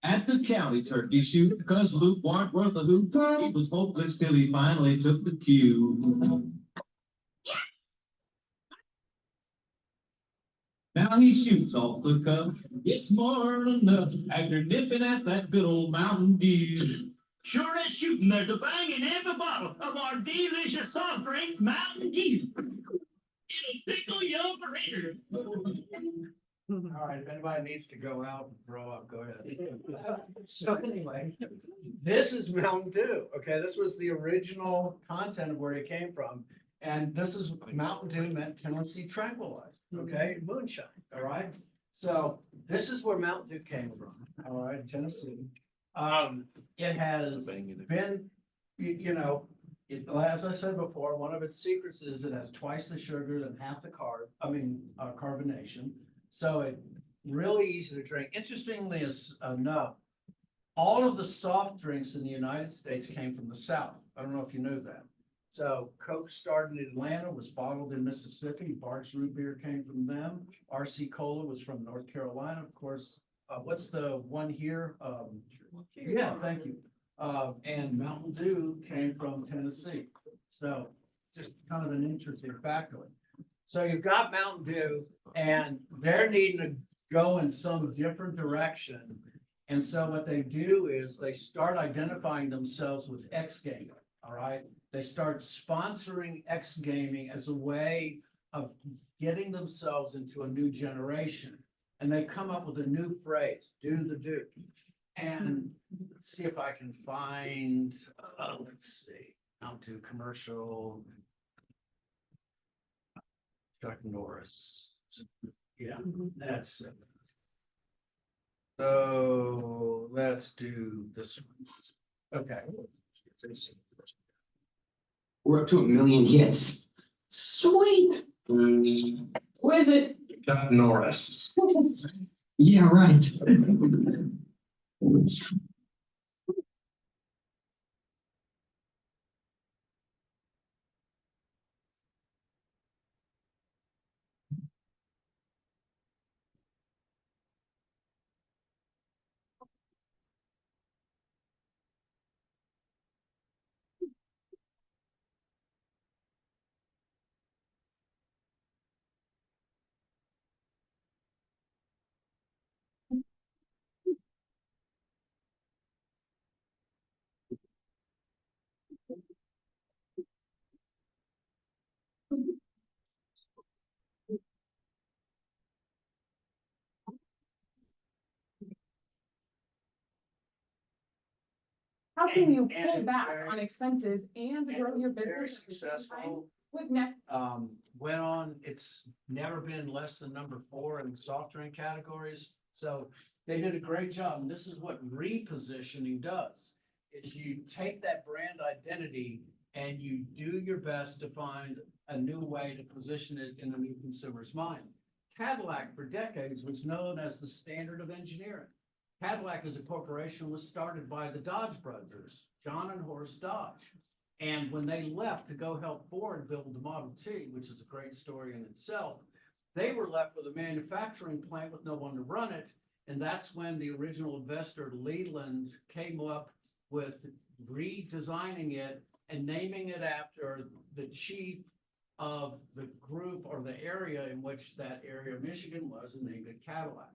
Speaker 7: At the county turkey shoot, because Luke warn't worth a hoot, he was hopeless till he finally took the cue. Now he shoots off the cuff, it's more than enough after nipping at that good old Mountain Dew. Sure as shooting, there's a bang in every bottle of our delicious soft drink, Mountain Dew. It'll tickle your upper ear.
Speaker 1: All right, if anybody needs to go out and throw up, go ahead. So anyway, this is Mountain Dew. Okay, this was the original content of where it came from. And this is Mountain Dew meant Tennessee tranquilized, okay, moonshine, all right? So this is where Mountain Dew came from, all right, Tennessee. It has been, you know, as I said before, one of its secrets is it has twice the sugar than half the carbonation. So it really easy to drink. Interestingly enough, all of the soft drinks in the United States came from the South. I don't know if you knew that. So Coke started in Atlanta, was bottled in Mississippi. Bart's root beer came from them. RC Cola was from North Carolina, of course. What's the one here? Yeah, thank you. And Mountain Dew came from Tennessee. So just kind of an interesting factoid. So you've got Mountain Dew and they're needing to go in some different direction. And so what they do is they start identifying themselves with X Gaming, all right? They start sponsoring X Gaming as a way of getting themselves into a new generation. And they come up with a new phrase, do the do. And let's see if I can find, let's see, Mountain Dew commercial. Chuck Norris. Yeah, that's it. So let's do this one. Okay.
Speaker 8: We're up to 1 million hits. Sweet. Who is it?
Speaker 5: Chuck Norris.
Speaker 8: Yeah, right.
Speaker 2: How can you
Speaker 1: And
Speaker 2: pull back
Speaker 1: very-
Speaker 2: on expenses and grow your
Speaker 1: Very
Speaker 2: business?
Speaker 1: successful.
Speaker 2: With net,
Speaker 1: Went on, it's never been less than number 4 in the soft drink categories. So they did a great job. And this is what repositioning does. Is you take that brand identity and you do your best to find a new way to position it in the new consumer's mind. Cadillac for decades was known as the standard of engineering. Cadillac as a corporation was started by the Dodge brothers, John and Horace Dodge. And when they left to go help Ford build the Model T, which is a great story in itself, they were left with a manufacturing plant with no one to run it. And that's when the original investor, Leland, came up with redesigning it and naming it after the chief of the group or the area in which that area of Michigan was, and named it Cadillac.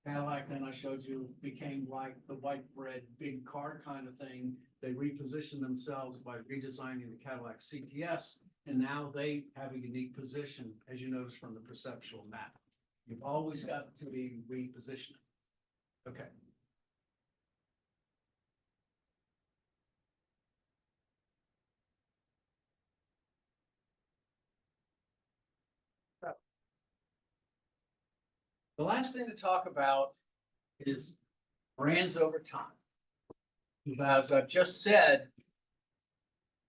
Speaker 1: Cadillac, then I showed you, became like the white bread, big car kind of thing. They repositioned themselves by redesigning the Cadillac CTS, and now they have a unique position, as you notice from the perceptual map. You've always got to be repositioning. Okay. The last thing to talk about is brands over time. As I've just said,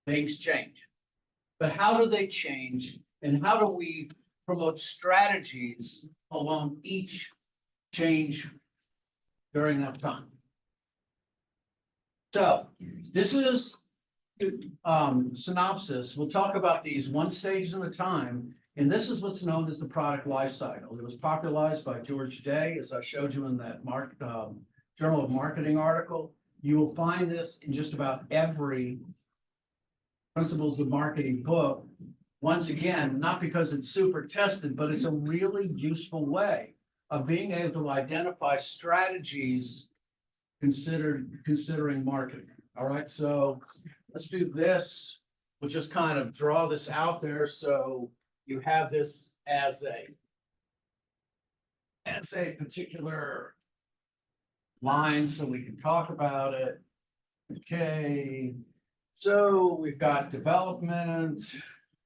Speaker 1: things change. But how do they change and how do we promote strategies along each change during that time? So this is synopsis, we'll talk about these one stage at a time. And this is what's known as the product life cycle. It was popularized by George Day, as I showed you in that Journal of Marketing article. You will find this in just about every Principles of Marketing book. Once again, not because it's super tested, but it's a really useful way of being able to identify strategies considering marketing. All right, so let's do this. We'll just kind of draw this out there so you have this as a particular line so we can talk about it. Okay, so we've got development,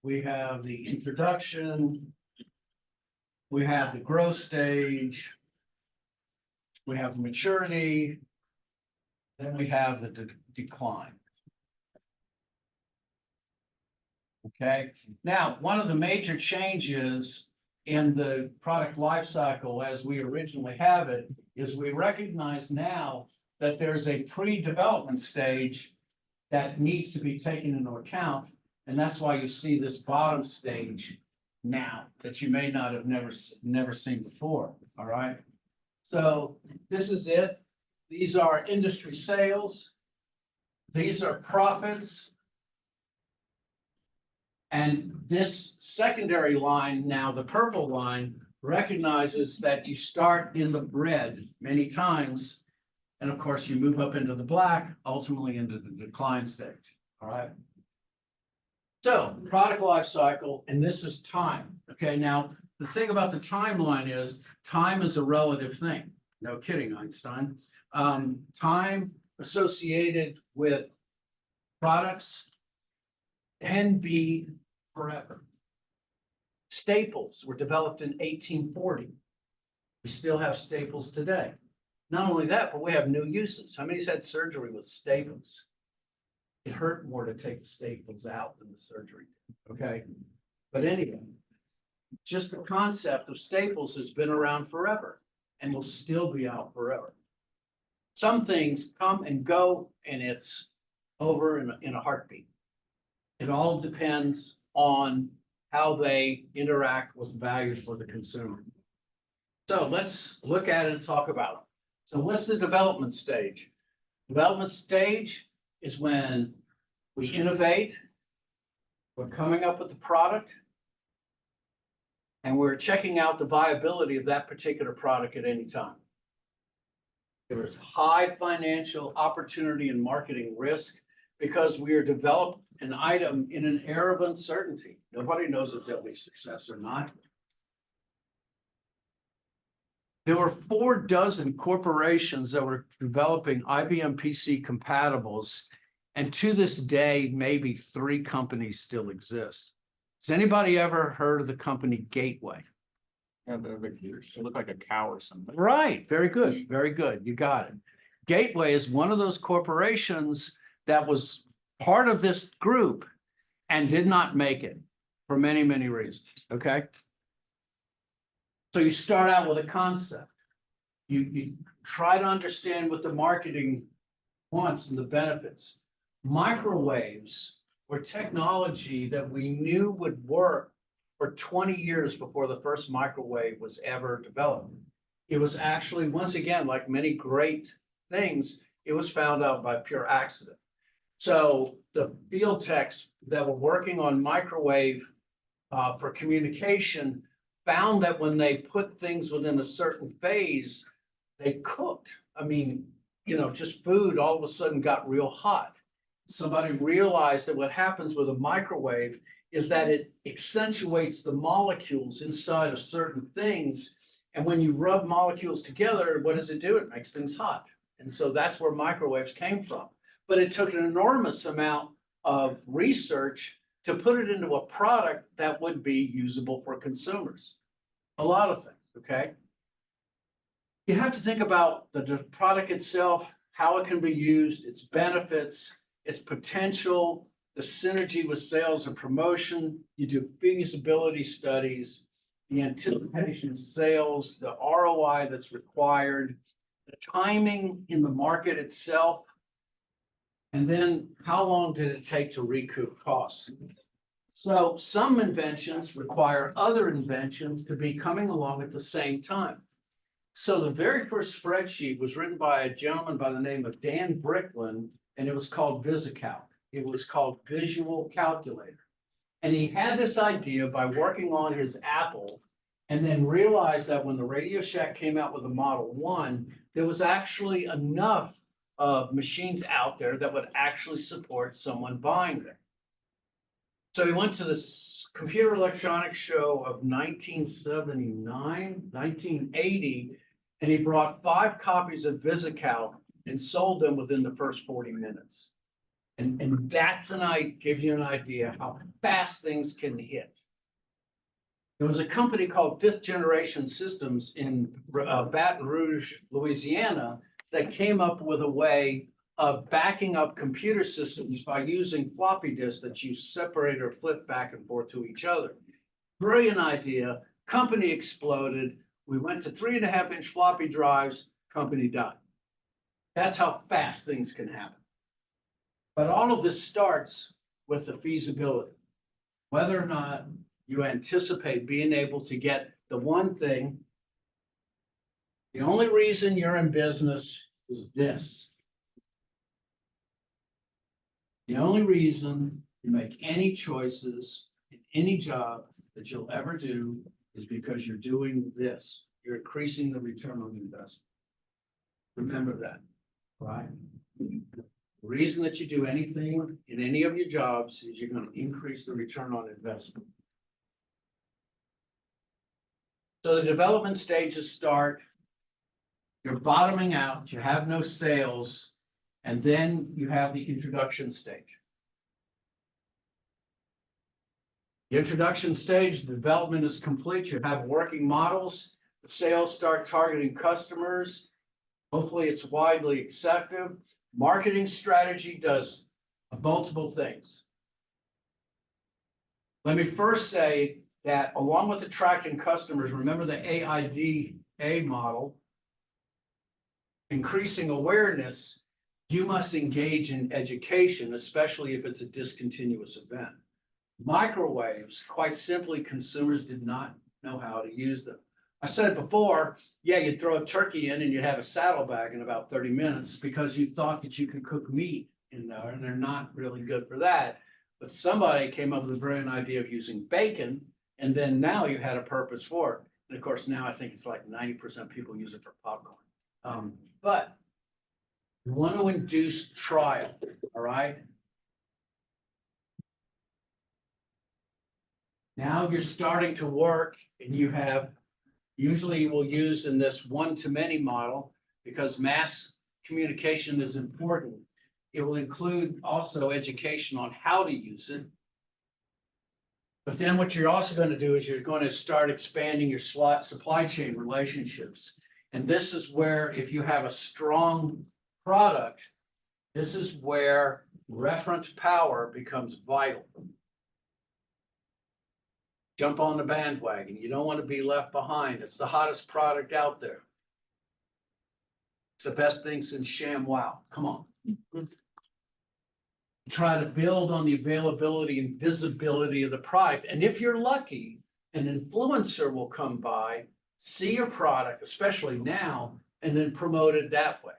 Speaker 1: we have the introduction, we have the growth stage, we have the maturity, then we have the decline. Okay, now, one of the major changes in the product life cycle as we originally have it is we recognize now that there's a pre-development stage that needs to be taken into account. And that's why you see this bottom stage now that you may not have never seen before. All right. So this is it. These are industry sales. These are profits. And this secondary line now, the purple line, recognizes that you start in the red many times. And of course, you move up into the black, ultimately into the decline stage. All right. So product life cycle, and this is time. Okay, now the thing about the timeline is time is a relative thing. No kidding, Einstein. Time associated with products can be forever. Staples were developed in 1840. We still have staples today. Not only that, but we have new uses. How many's had surgery with staples? It hurt more to take the staples out than the surgery did, okay? But anyway, just the concept of staples has been around forever and will still be out forever. Some things come and go and it's over in a heartbeat. It all depends on how they interact with values for the consumer. So let's look at it and talk about it. So what's the development stage? Development stage is when we innovate, we're coming up with the product, and we're checking out the viability of that particular product at any time. There is high financial opportunity and marketing risk because we are developing an item in an era of uncertainty. Nobody knows if there'll be success or not. There were 4 corporations that were developing IBM PC compatibles, and to this day, maybe 3 companies still exist. Has anybody ever heard of the company Gateway?
Speaker 5: Yeah, they look like a cow or something.
Speaker 1: Right, very good, very good. You got it. Gateway is one of those corporations that was part of this group and did not make it for many, many reasons, okay? So you start out with a concept. You try to understand what the marketing wants and the benefits. Microwaves were technology that we knew would work for 20 years before the first microwave was ever developed. It was actually, once again, like many great things, it was found out by pure accident. So the field techs that were working on microwave for communication found that when they put things within a certain phase, they cooked. I mean, you know, just food all of a sudden got real hot. Somebody realized that what happens with a microwave is that it accentuates the molecules inside of certain things. And when you rub molecules together, what does it do? It makes things hot. And so that's where microwaves came from. But it took an enormous amount of research to put it into a product that would be usable for consumers. A lot of things, okay? You have to think about the product itself, how it can be used, its benefits, its potential, the synergy with sales and promotion. You do feasibility studies, the anticipation of sales, the ROI that's required, the timing in the market itself. And then how long did it take to recoup costs? So some inventions require other inventions to be coming along at the same time. So the very first spreadsheet was written by a gentleman by the name of Dan Bricklin, and it was called VisiCalc. It was called Visual Calculator. And he had this idea by working on his Apple, and then realized that when the Radio Shack came out with the Model 1, there was actually enough of machines out there that would actually support someone buying them. So he went to this computer electronics show of 1979, 1980, and he brought 5 copies of VisiCalc and sold them within the first 40 minutes. And that's gives you an idea how fast things can hit. There was a company called Fifth Generation Systems in Baton Rouge, Louisiana, that came up with a way of backing up computer systems by using floppy disks that you separate or flip back and forth to each other. Brilliant idea. Company exploded. We went to 3.5-inch floppy drives. Company died. That's how fast things can happen. But all of this starts with the feasibility. Whether or not you anticipate being able to get the one thing. The only reason you're in business is this. The only reason you make any choices in any job that you'll ever do is because you're doing this. You're increasing the return on investment. Remember that, right? The reason that you do anything in any of your jobs is you're going to increase the return on investment. So the development stages start. You're bottoming out, you have no sales, and then you have the introduction stage. The introduction stage, the development is complete. You have working models. The sales start targeting customers. Hopefully it's widely accepted. Marketing strategy does multiple things. Let me first say that along with attracting customers, remember the AIDA model, increasing awareness, you must engage in education, especially if it's a discontinuous event. Microwaves, quite simply, consumers did not know how to use them. I said before, yeah, you'd throw a turkey in and you'd have a saddlebag in about 30 minutes because you thought that you could cook meat in there, and they're not really good for that. But somebody came up with a brilliant idea of using bacon, and then now you had a purpose for it. And of course, now I think it's like 90% people use it for popcorn. But you want to induce trial, all right? Now you're starting to work, and you have, usually you will use in this one-to-many model, because mass communication is important. It will include also education on how to use it. But then what you're also going to do is you're going to start expanding your supply chain relationships. And this is where, if you have a strong product, this is where reference power becomes vital. Jump on the bandwagon. You don't want to be left behind. It's the hottest product out there. It's the best thing since ShamWow. Come on. Try to build on the availability and visibility of the product. And if you're lucky, an influencer will come by, see your product, especially now, and then promote it that way.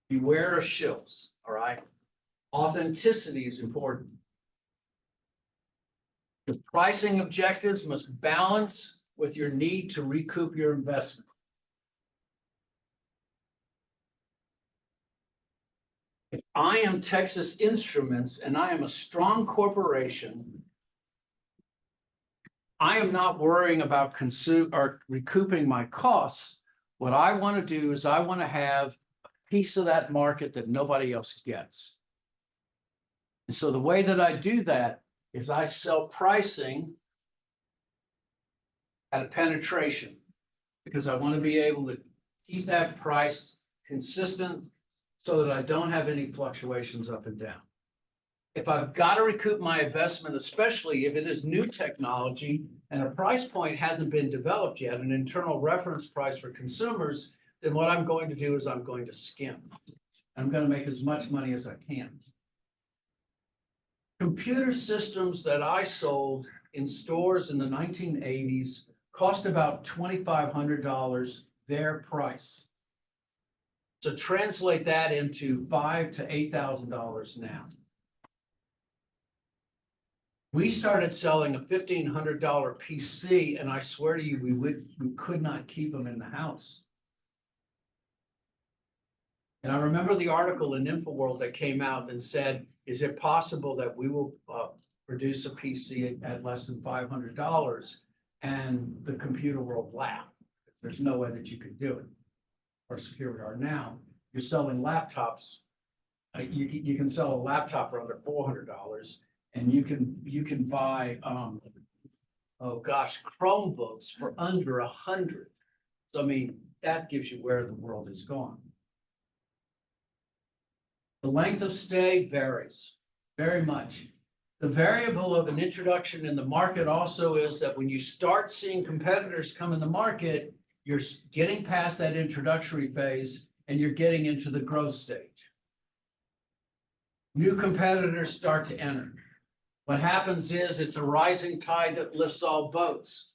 Speaker 1: Beware of shills, all right? Authenticity is important. The pricing objectives must balance with your need to recoup your investment. If I am Texas Instruments and I am a strong corporation, I am not worrying about recouping my costs. What I want to do is I want to have a piece of that market that nobody else gets. And so the way that I do that is I sell pricing at a penetration, because I want to be able to keep that price consistent so that I don't have any fluctuations up and down. If I've got to recoup my investment, especially if it is new technology and a price point hasn't been developed yet, an internal reference price for consumers, then what I'm going to do is I'm going to skim. I'm gonna make as much money as I can. Computer systems that I sold in stores in the 1980s cost about $2,500 their price. So translate that into $5,000 to $8,000 now. We started selling a $1,500 PC, and I swear to you, we could not keep them in the house. And I remember the article in InfoWorld that came out and said, is it possible that we will produce a PC at less than $500? And the computer world laughed. There's no way that you could do it. Or here we are now, you're selling laptops. You can sell a laptop for under $400, and you can buy oh gosh, Chromebooks for under $100. So I mean, that gives you where the world is going. The length of stay varies very much. The variable of an introduction in the market also is that when you start seeing competitors come in the market, you're getting past that introductory phase and you're getting into the growth stage. New competitors start to enter. What happens is it's a rising tide that lifts all boats.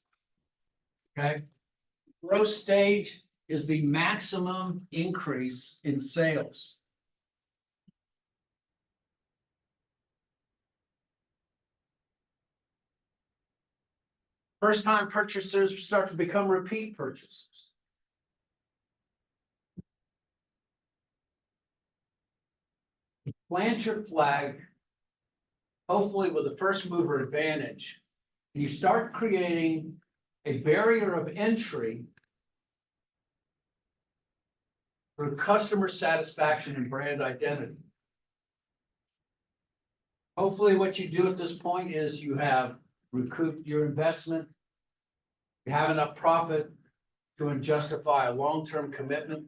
Speaker 1: Okay? Growth stage is the maximum increase in sales. First-time purchasers start to become repeat purchasers. Plant your flag, hopefully with a first mover advantage, and you start creating a barrier of entry for customer satisfaction and brand identity. Hopefully what you do at this point is you have recouped your investment, you have enough profit to justify a long-term commitment.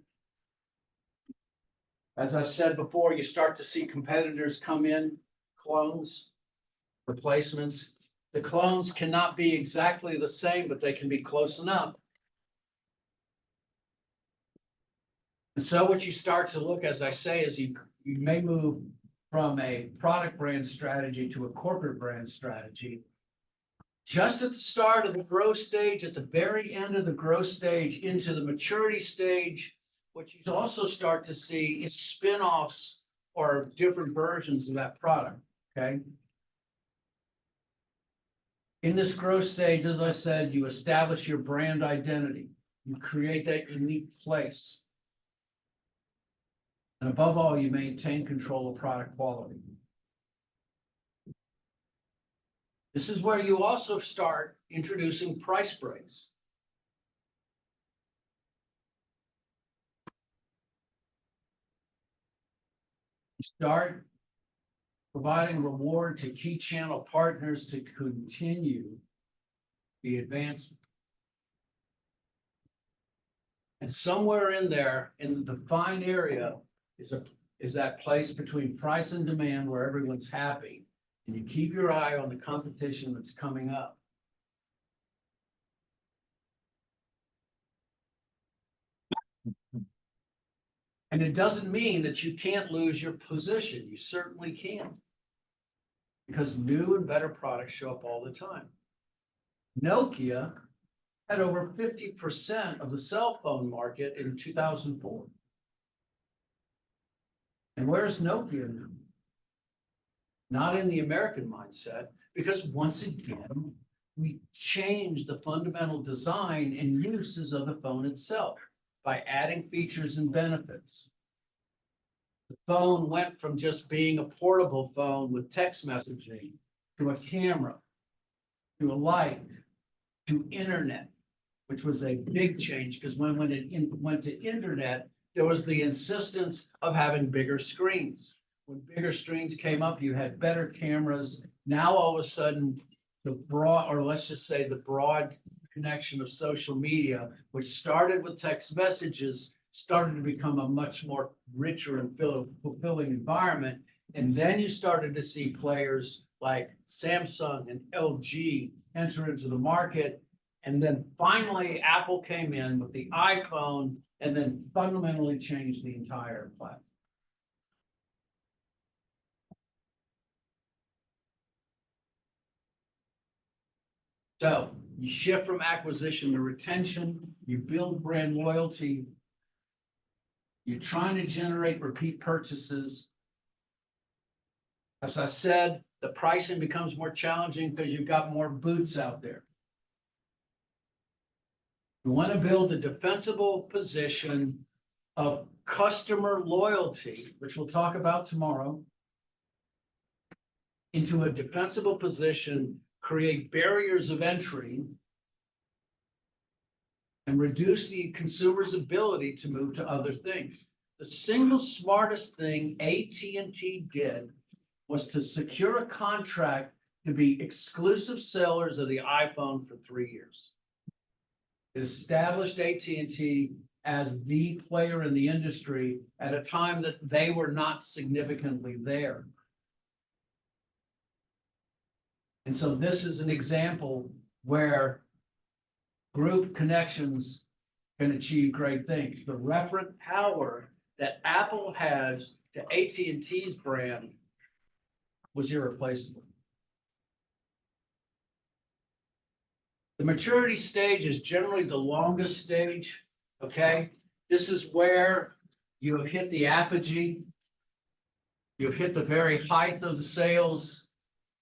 Speaker 1: As I said before, you start to see competitors come in, clones, replacements. The clones cannot be exactly the same, but they can be close enough. And so what you start to look, as I say, is you may move from a product brand strategy to a corporate brand strategy. Just at the start of the growth stage, at the very end of the growth stage, into the maturity stage, what you also start to see is spin-offs or different versions of that product, okay? In this growth stage, as I said, you establish your brand identity. You create that unique place. And above all, you maintain control of product quality. This is where you also start introducing price breaks. You start providing reward to key channel partners to continue the advancement. And somewhere in there, in the defined area, is that place between price and demand where everyone's happy. And you keep your eye on the competition that's coming up. And it doesn't mean that you can't lose your position. You certainly can. Because new and better products show up all the time. Nokia had over 50% of the cell phone market in 2004. And where's Nokia now? Not in the American mindset, because once again, we changed the fundamental design and uses of the phone itself by adding features and benefits. The phone went from just being a portable phone with text messaging to a camera, to a light, to internet, which was a big change because when it went to internet, there was the insistence of having bigger screens. When bigger screens came up, you had better cameras. Now, all of a sudden, the broad, or let's just say the broad connection of social media, which started with text messages, started to become a much more richer and fulfilling environment. And then you started to see players like Samsung and LG enter into the market. And then finally, Apple came in with the iPhone and then fundamentally changed the entire platform. So you shift from acquisition to retention, you build brand loyalty. You're trying to generate repeat purchases. As I said, the pricing becomes more challenging because you've got more boots out there. You want to build a defensible position of customer loyalty, which we'll talk about tomorrow, into a defensible position, create barriers of entry, and reduce the consumer's ability to move to other things. The single smartest thing AT&T did was to secure a contract to be exclusive sellers of the iPhone for 3 years. It established AT&T as the player in the industry at a time that they were not significantly there. And so this is an example where group connections can achieve great things. The referent power that Apple has to AT&T's brand was irreplaceable. The maturity stage is generally the longest stage, okay? This is where you have hit the apogee. You've hit the very height of the sales,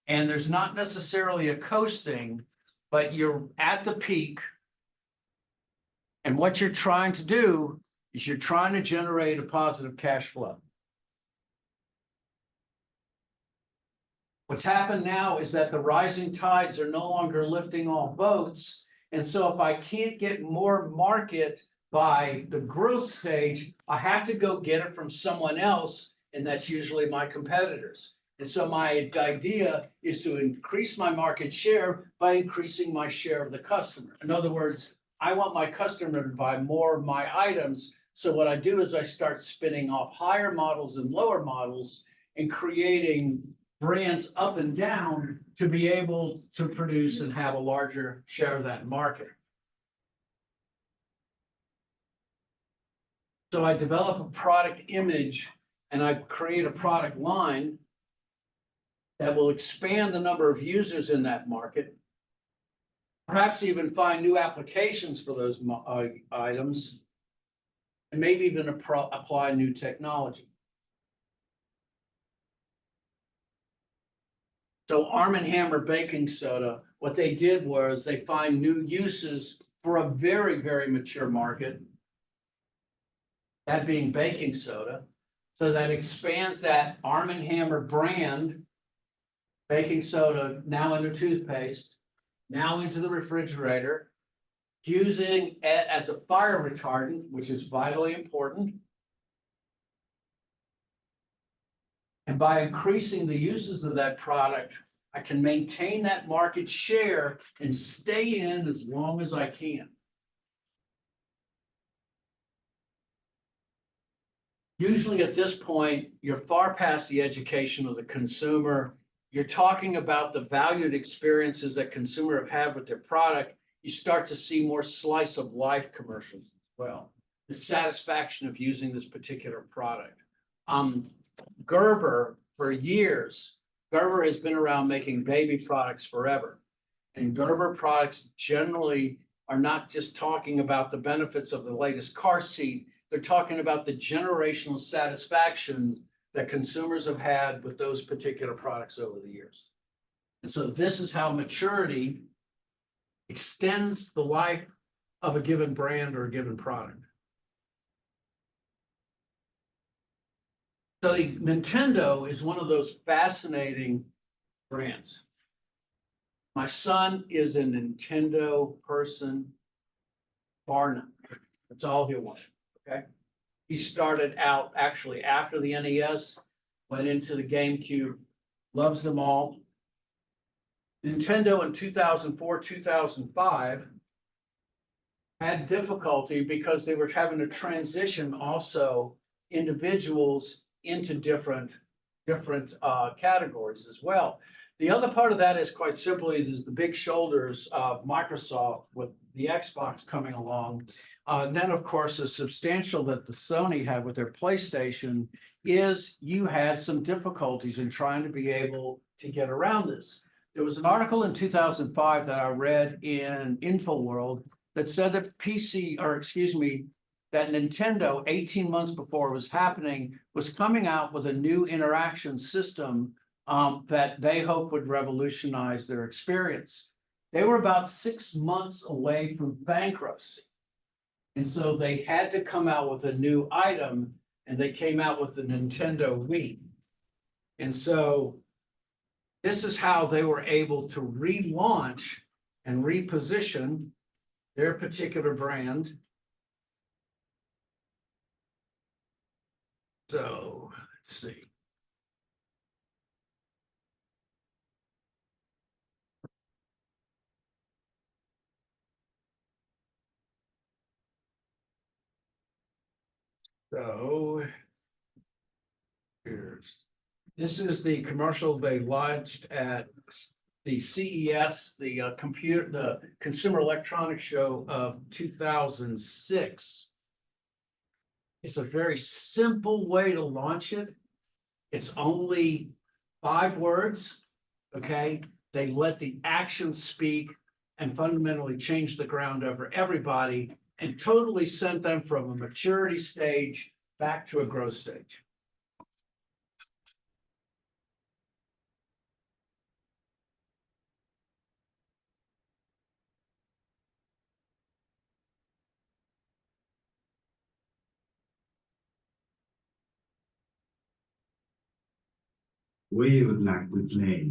Speaker 1: and there's not necessarily a coasting, but you're at the peak. And what you're trying to do is you're trying to generate a positive cash flow. What's happened now is that the rising tides are no longer lifting all boats. And so if I can't get more market by the growth stage, I have to go get it from someone else, and that's usually my competitors. And so my idea is to increase my market share by increasing my share of the customer. In other words, I want my customer to buy more of my items. So what I do is I start spinning off higher models and lower models and creating brands up and down to be able to produce and have a larger share of that market. So I develop a product image and I create a product line that will expand the number of users in that market, perhaps even find new applications for those items, and maybe even apply new technology. So Arm & Hammer baking soda, what they did was they find new uses for a very, very mature market, that being baking soda. So that expands that Arm & Hammer brand, baking soda, now into toothpaste, now into the refrigerator, using it as a fire retardant, which is vitally important. And by increasing the uses of that product, I can maintain that market share and stay in as long as I can. Usually at this point, you're far past the education of the consumer. You're talking about the valued experiences that consumer have had with their product. You start to see more slice of life commercials as well. The satisfaction of using this particular product. Gerber, for years, Gerber has been around making baby products forever. And Gerber products generally are not just talking about the benefits of the latest car seat. They're talking about the generational satisfaction that consumers have had with those particular products over the years. And so this is how maturity extends the life of a given brand or a given product. So Nintendo is one of those fascinating brands. My son is a Nintendo person, bar none. That's all he wanted, okay? He started out actually after the NES, went into the GameCube, loves them all. Nintendo in 2004, 2005 had difficulty because they were having to transition also individuals into different categories as well. The other part of that is quite simply is the big shoulders of Microsoft with the Xbox coming along. Then, of course, the substantial that the Sony had with their PlayStation is you had some difficulties in trying to be able to get around this. there was an article in 2005 that I read in InfoWorld that said that that Nintendo 18 months before it was happening was coming out with a new interaction system that they hope would revolutionize their experience. They were about 6 months away from bankruptcy. And so they had to come out with a new item, and they came out with the Nintendo Wii. And so this is how they were able to relaunch and reposition their particular brand. So let's see. So this is the commercial they launched at the CES, the Consumer Electronics Show of 2006. It's a very simple way to launch it. It's only 5 words, okay? They let the action speak and fundamentally change the ground over everybody and totally sent them from a maturity stage back to a growth stage.
Speaker 7: We would like to play.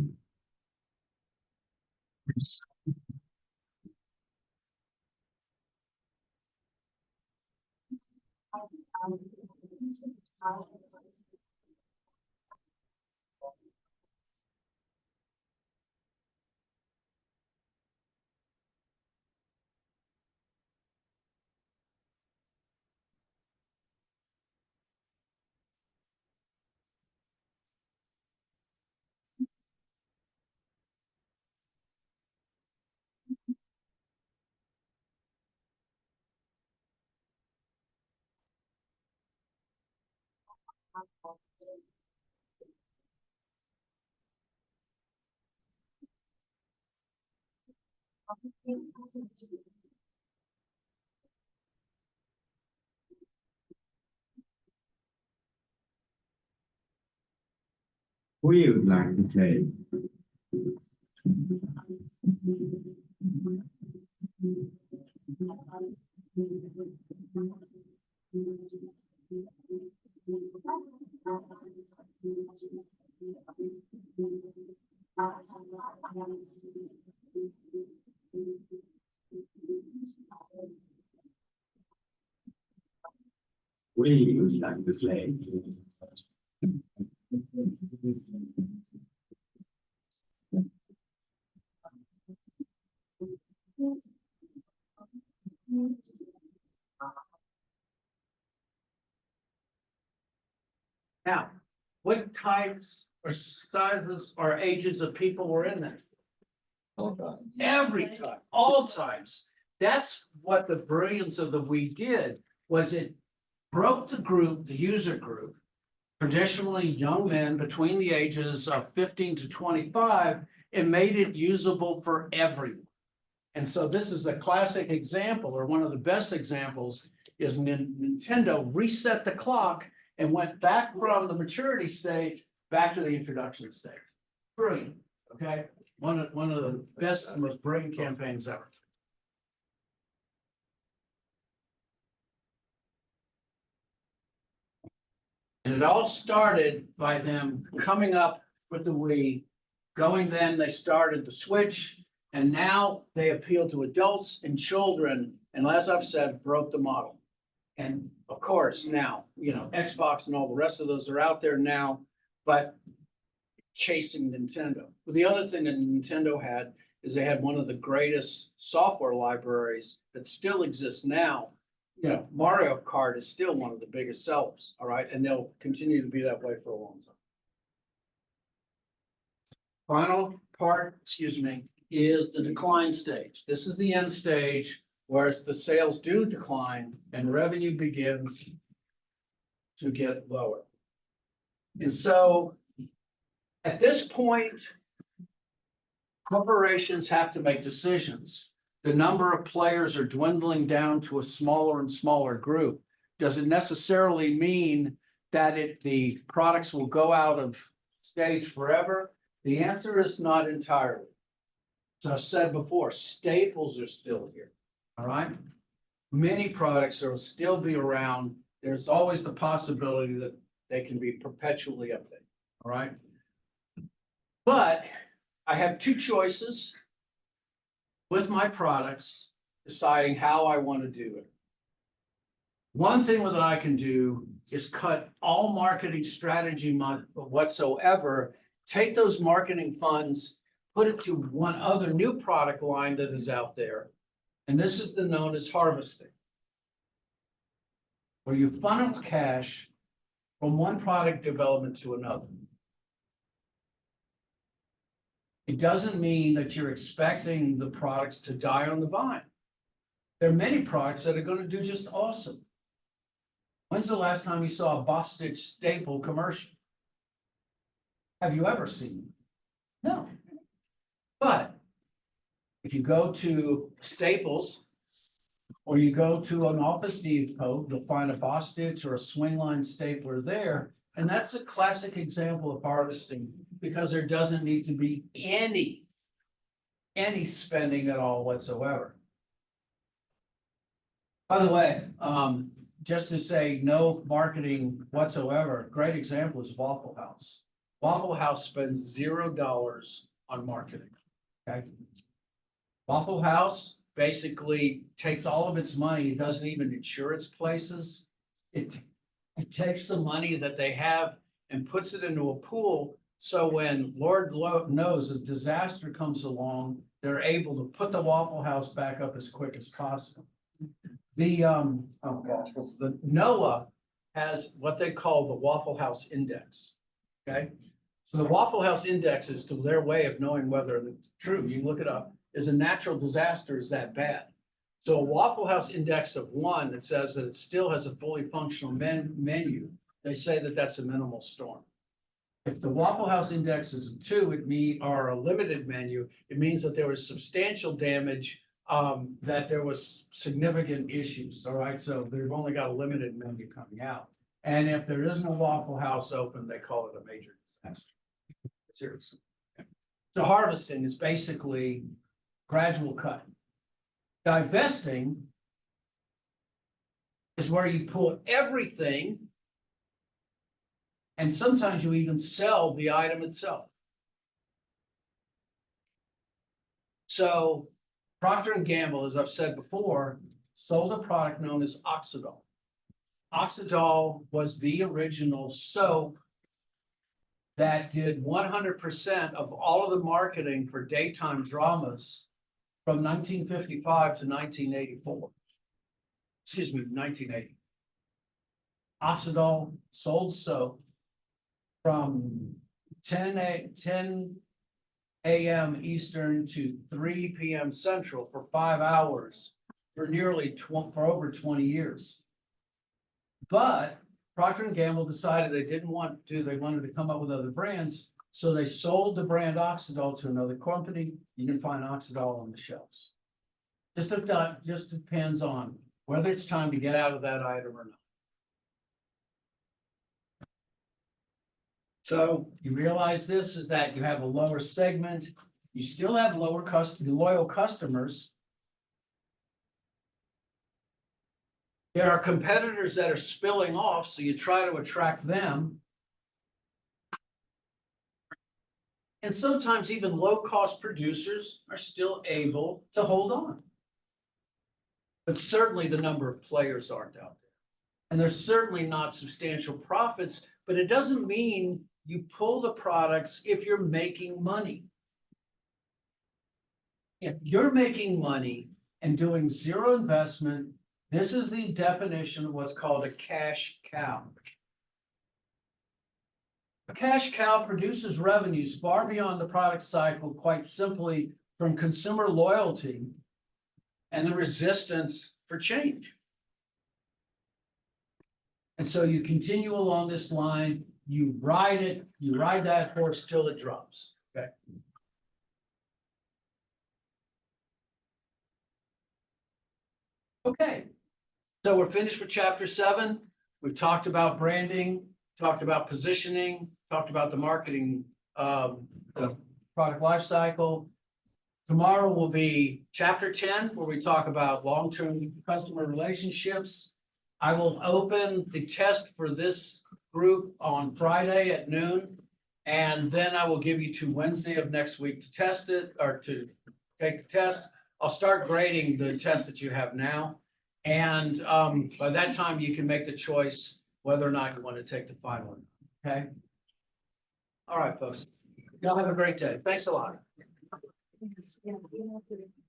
Speaker 7: We would like to play. We would like to play.
Speaker 1: Now, what types or sizes or ages of people were in there? Every time, all types. That's what the brilliance of the Wii did, was it broke the group, the user group, traditionally young men between the ages of 15 to 25, and made it usable for everyone. And so this is a classic example, or one of the best examples, is Nintendo reset the clock and went back from the maturity stage back to the introduction stage. Brilliant, okay? One of the best and most brilliant campaigns ever. And it all started by them coming up with the Wii, then they started the Switch, and now they appeal to adults and children, and as I've said, broke the model. And of course, now, Xbox and all the rest of those are out there now, but chasing Nintendo. But the other thing that Nintendo had is they had one of the greatest software libraries that still exists now. Mario Kart is still one of the biggest sellers, all right, and they'll continue to be that way for a long time. Final part, is the decline stage. This is the end stage, where the sales do decline and revenue begins to get lower. And so at this point, corporations have to make decisions. The number of players are dwindling down to a smaller and smaller group. Does it necessarily mean that the products will go out of stage forever? The answer is not entirely. As I've said before, staples are still here, all right? Many products will still be around. There's always the possibility that they can be perpetually updated, all right? But I have two choices with my products, deciding how I want to do it. One thing that I can do is cut all marketing strategy whatsoever, take those marketing funds, put it to one other new product line that is out there. And this is known as harvesting, where you funnel cash from one product development to another. It doesn't mean that you're expecting the products to die on the vine. There are many products that are going to do just awesome. When's the last time you saw a Bostitch staple commercial? Have you ever seen it? No. But if you go to Staples or you go to an Office Depot, you'll find a Bostitch or a Swingline stapler there. And that's a classic example of harvesting because there doesn't need to be any spending at all whatsoever. By the way, just to say no marketing whatsoever, great example is Waffle House. Waffle House spends $0 on marketing, okay? Waffle House basically takes all of its money, it doesn't even insure its places. It takes the money that they have and puts it into a pool, so when Lord knows a disaster comes along, they're able to put the Waffle House back up as quick as possible. The the NOAA has what they call the Waffle House Index. Okay, so the Waffle House Index is to their way of knowing whether it's true. You can look it up. Is a natural disaster is that bad? So a Waffle House Index of 1 that says that it still has a fully functional menu. They say that that's a minimal storm. If the Waffle House Index is a 2, or a limited menu, it means that there was substantial damage. That there was significant issues, all right? So they've only got a limited menu coming out. And if there isn't a Waffle House open, they call it a major disaster. Seriously. So harvesting is basically gradual cutting. Divesting is where you pull everything and sometimes you even sell the item itself. So Procter & Gamble, as I've said before, sold a product known as Oxidol. Oxidol was the original soap that did 100% of all of the marketing for daytime dramas from 1955 to 1984. Excuse me, 1980. Oxidol sold soap from 10 a.m. Eastern to 3 p.m. Central for 5 hours for for over 20 years. But Procter & Gamble decided they didn't want to, they wanted to come up with other brands. So they sold the brand Oxidol to another company. You can find Oxidol on the shelves. Just depends on whether it's time to get out of that item or not. So you realize this is that you have a lower segment, you still have loyal customers. There are competitors that are spilling off, so you try to attract them. And sometimes even low-cost producers are still able to hold on. But certainly the number of players aren't out there. And there's certainly not substantial profits, but it doesn't mean you pull the products if you're making money. If you're making money and doing zero investment, this is the definition of what's called a cash cow. A cash cow produces revenues far beyond the product cycle, quite simply from consumer loyalty and the resistance for change. And so you continue along this line, you ride that horse till it drops. Okay. Okay, so we're finished with chapter 7. We've talked about branding, talked about positioning, talked about the marketing, the product life cycle. Tomorrow will be chapter 10, where we talk about long-term customer relationships. I will open the test for this group on Friday at noon. And then I will give you to Wednesday of next week to test it or to take the test. I'll start grading the test that you have now. And by that time, you can make the choice whether or not you want to take the final one. Okay? All right, folks. Y'all have a great day. Thanks a lot.
Speaker 2: Yeah, you have to-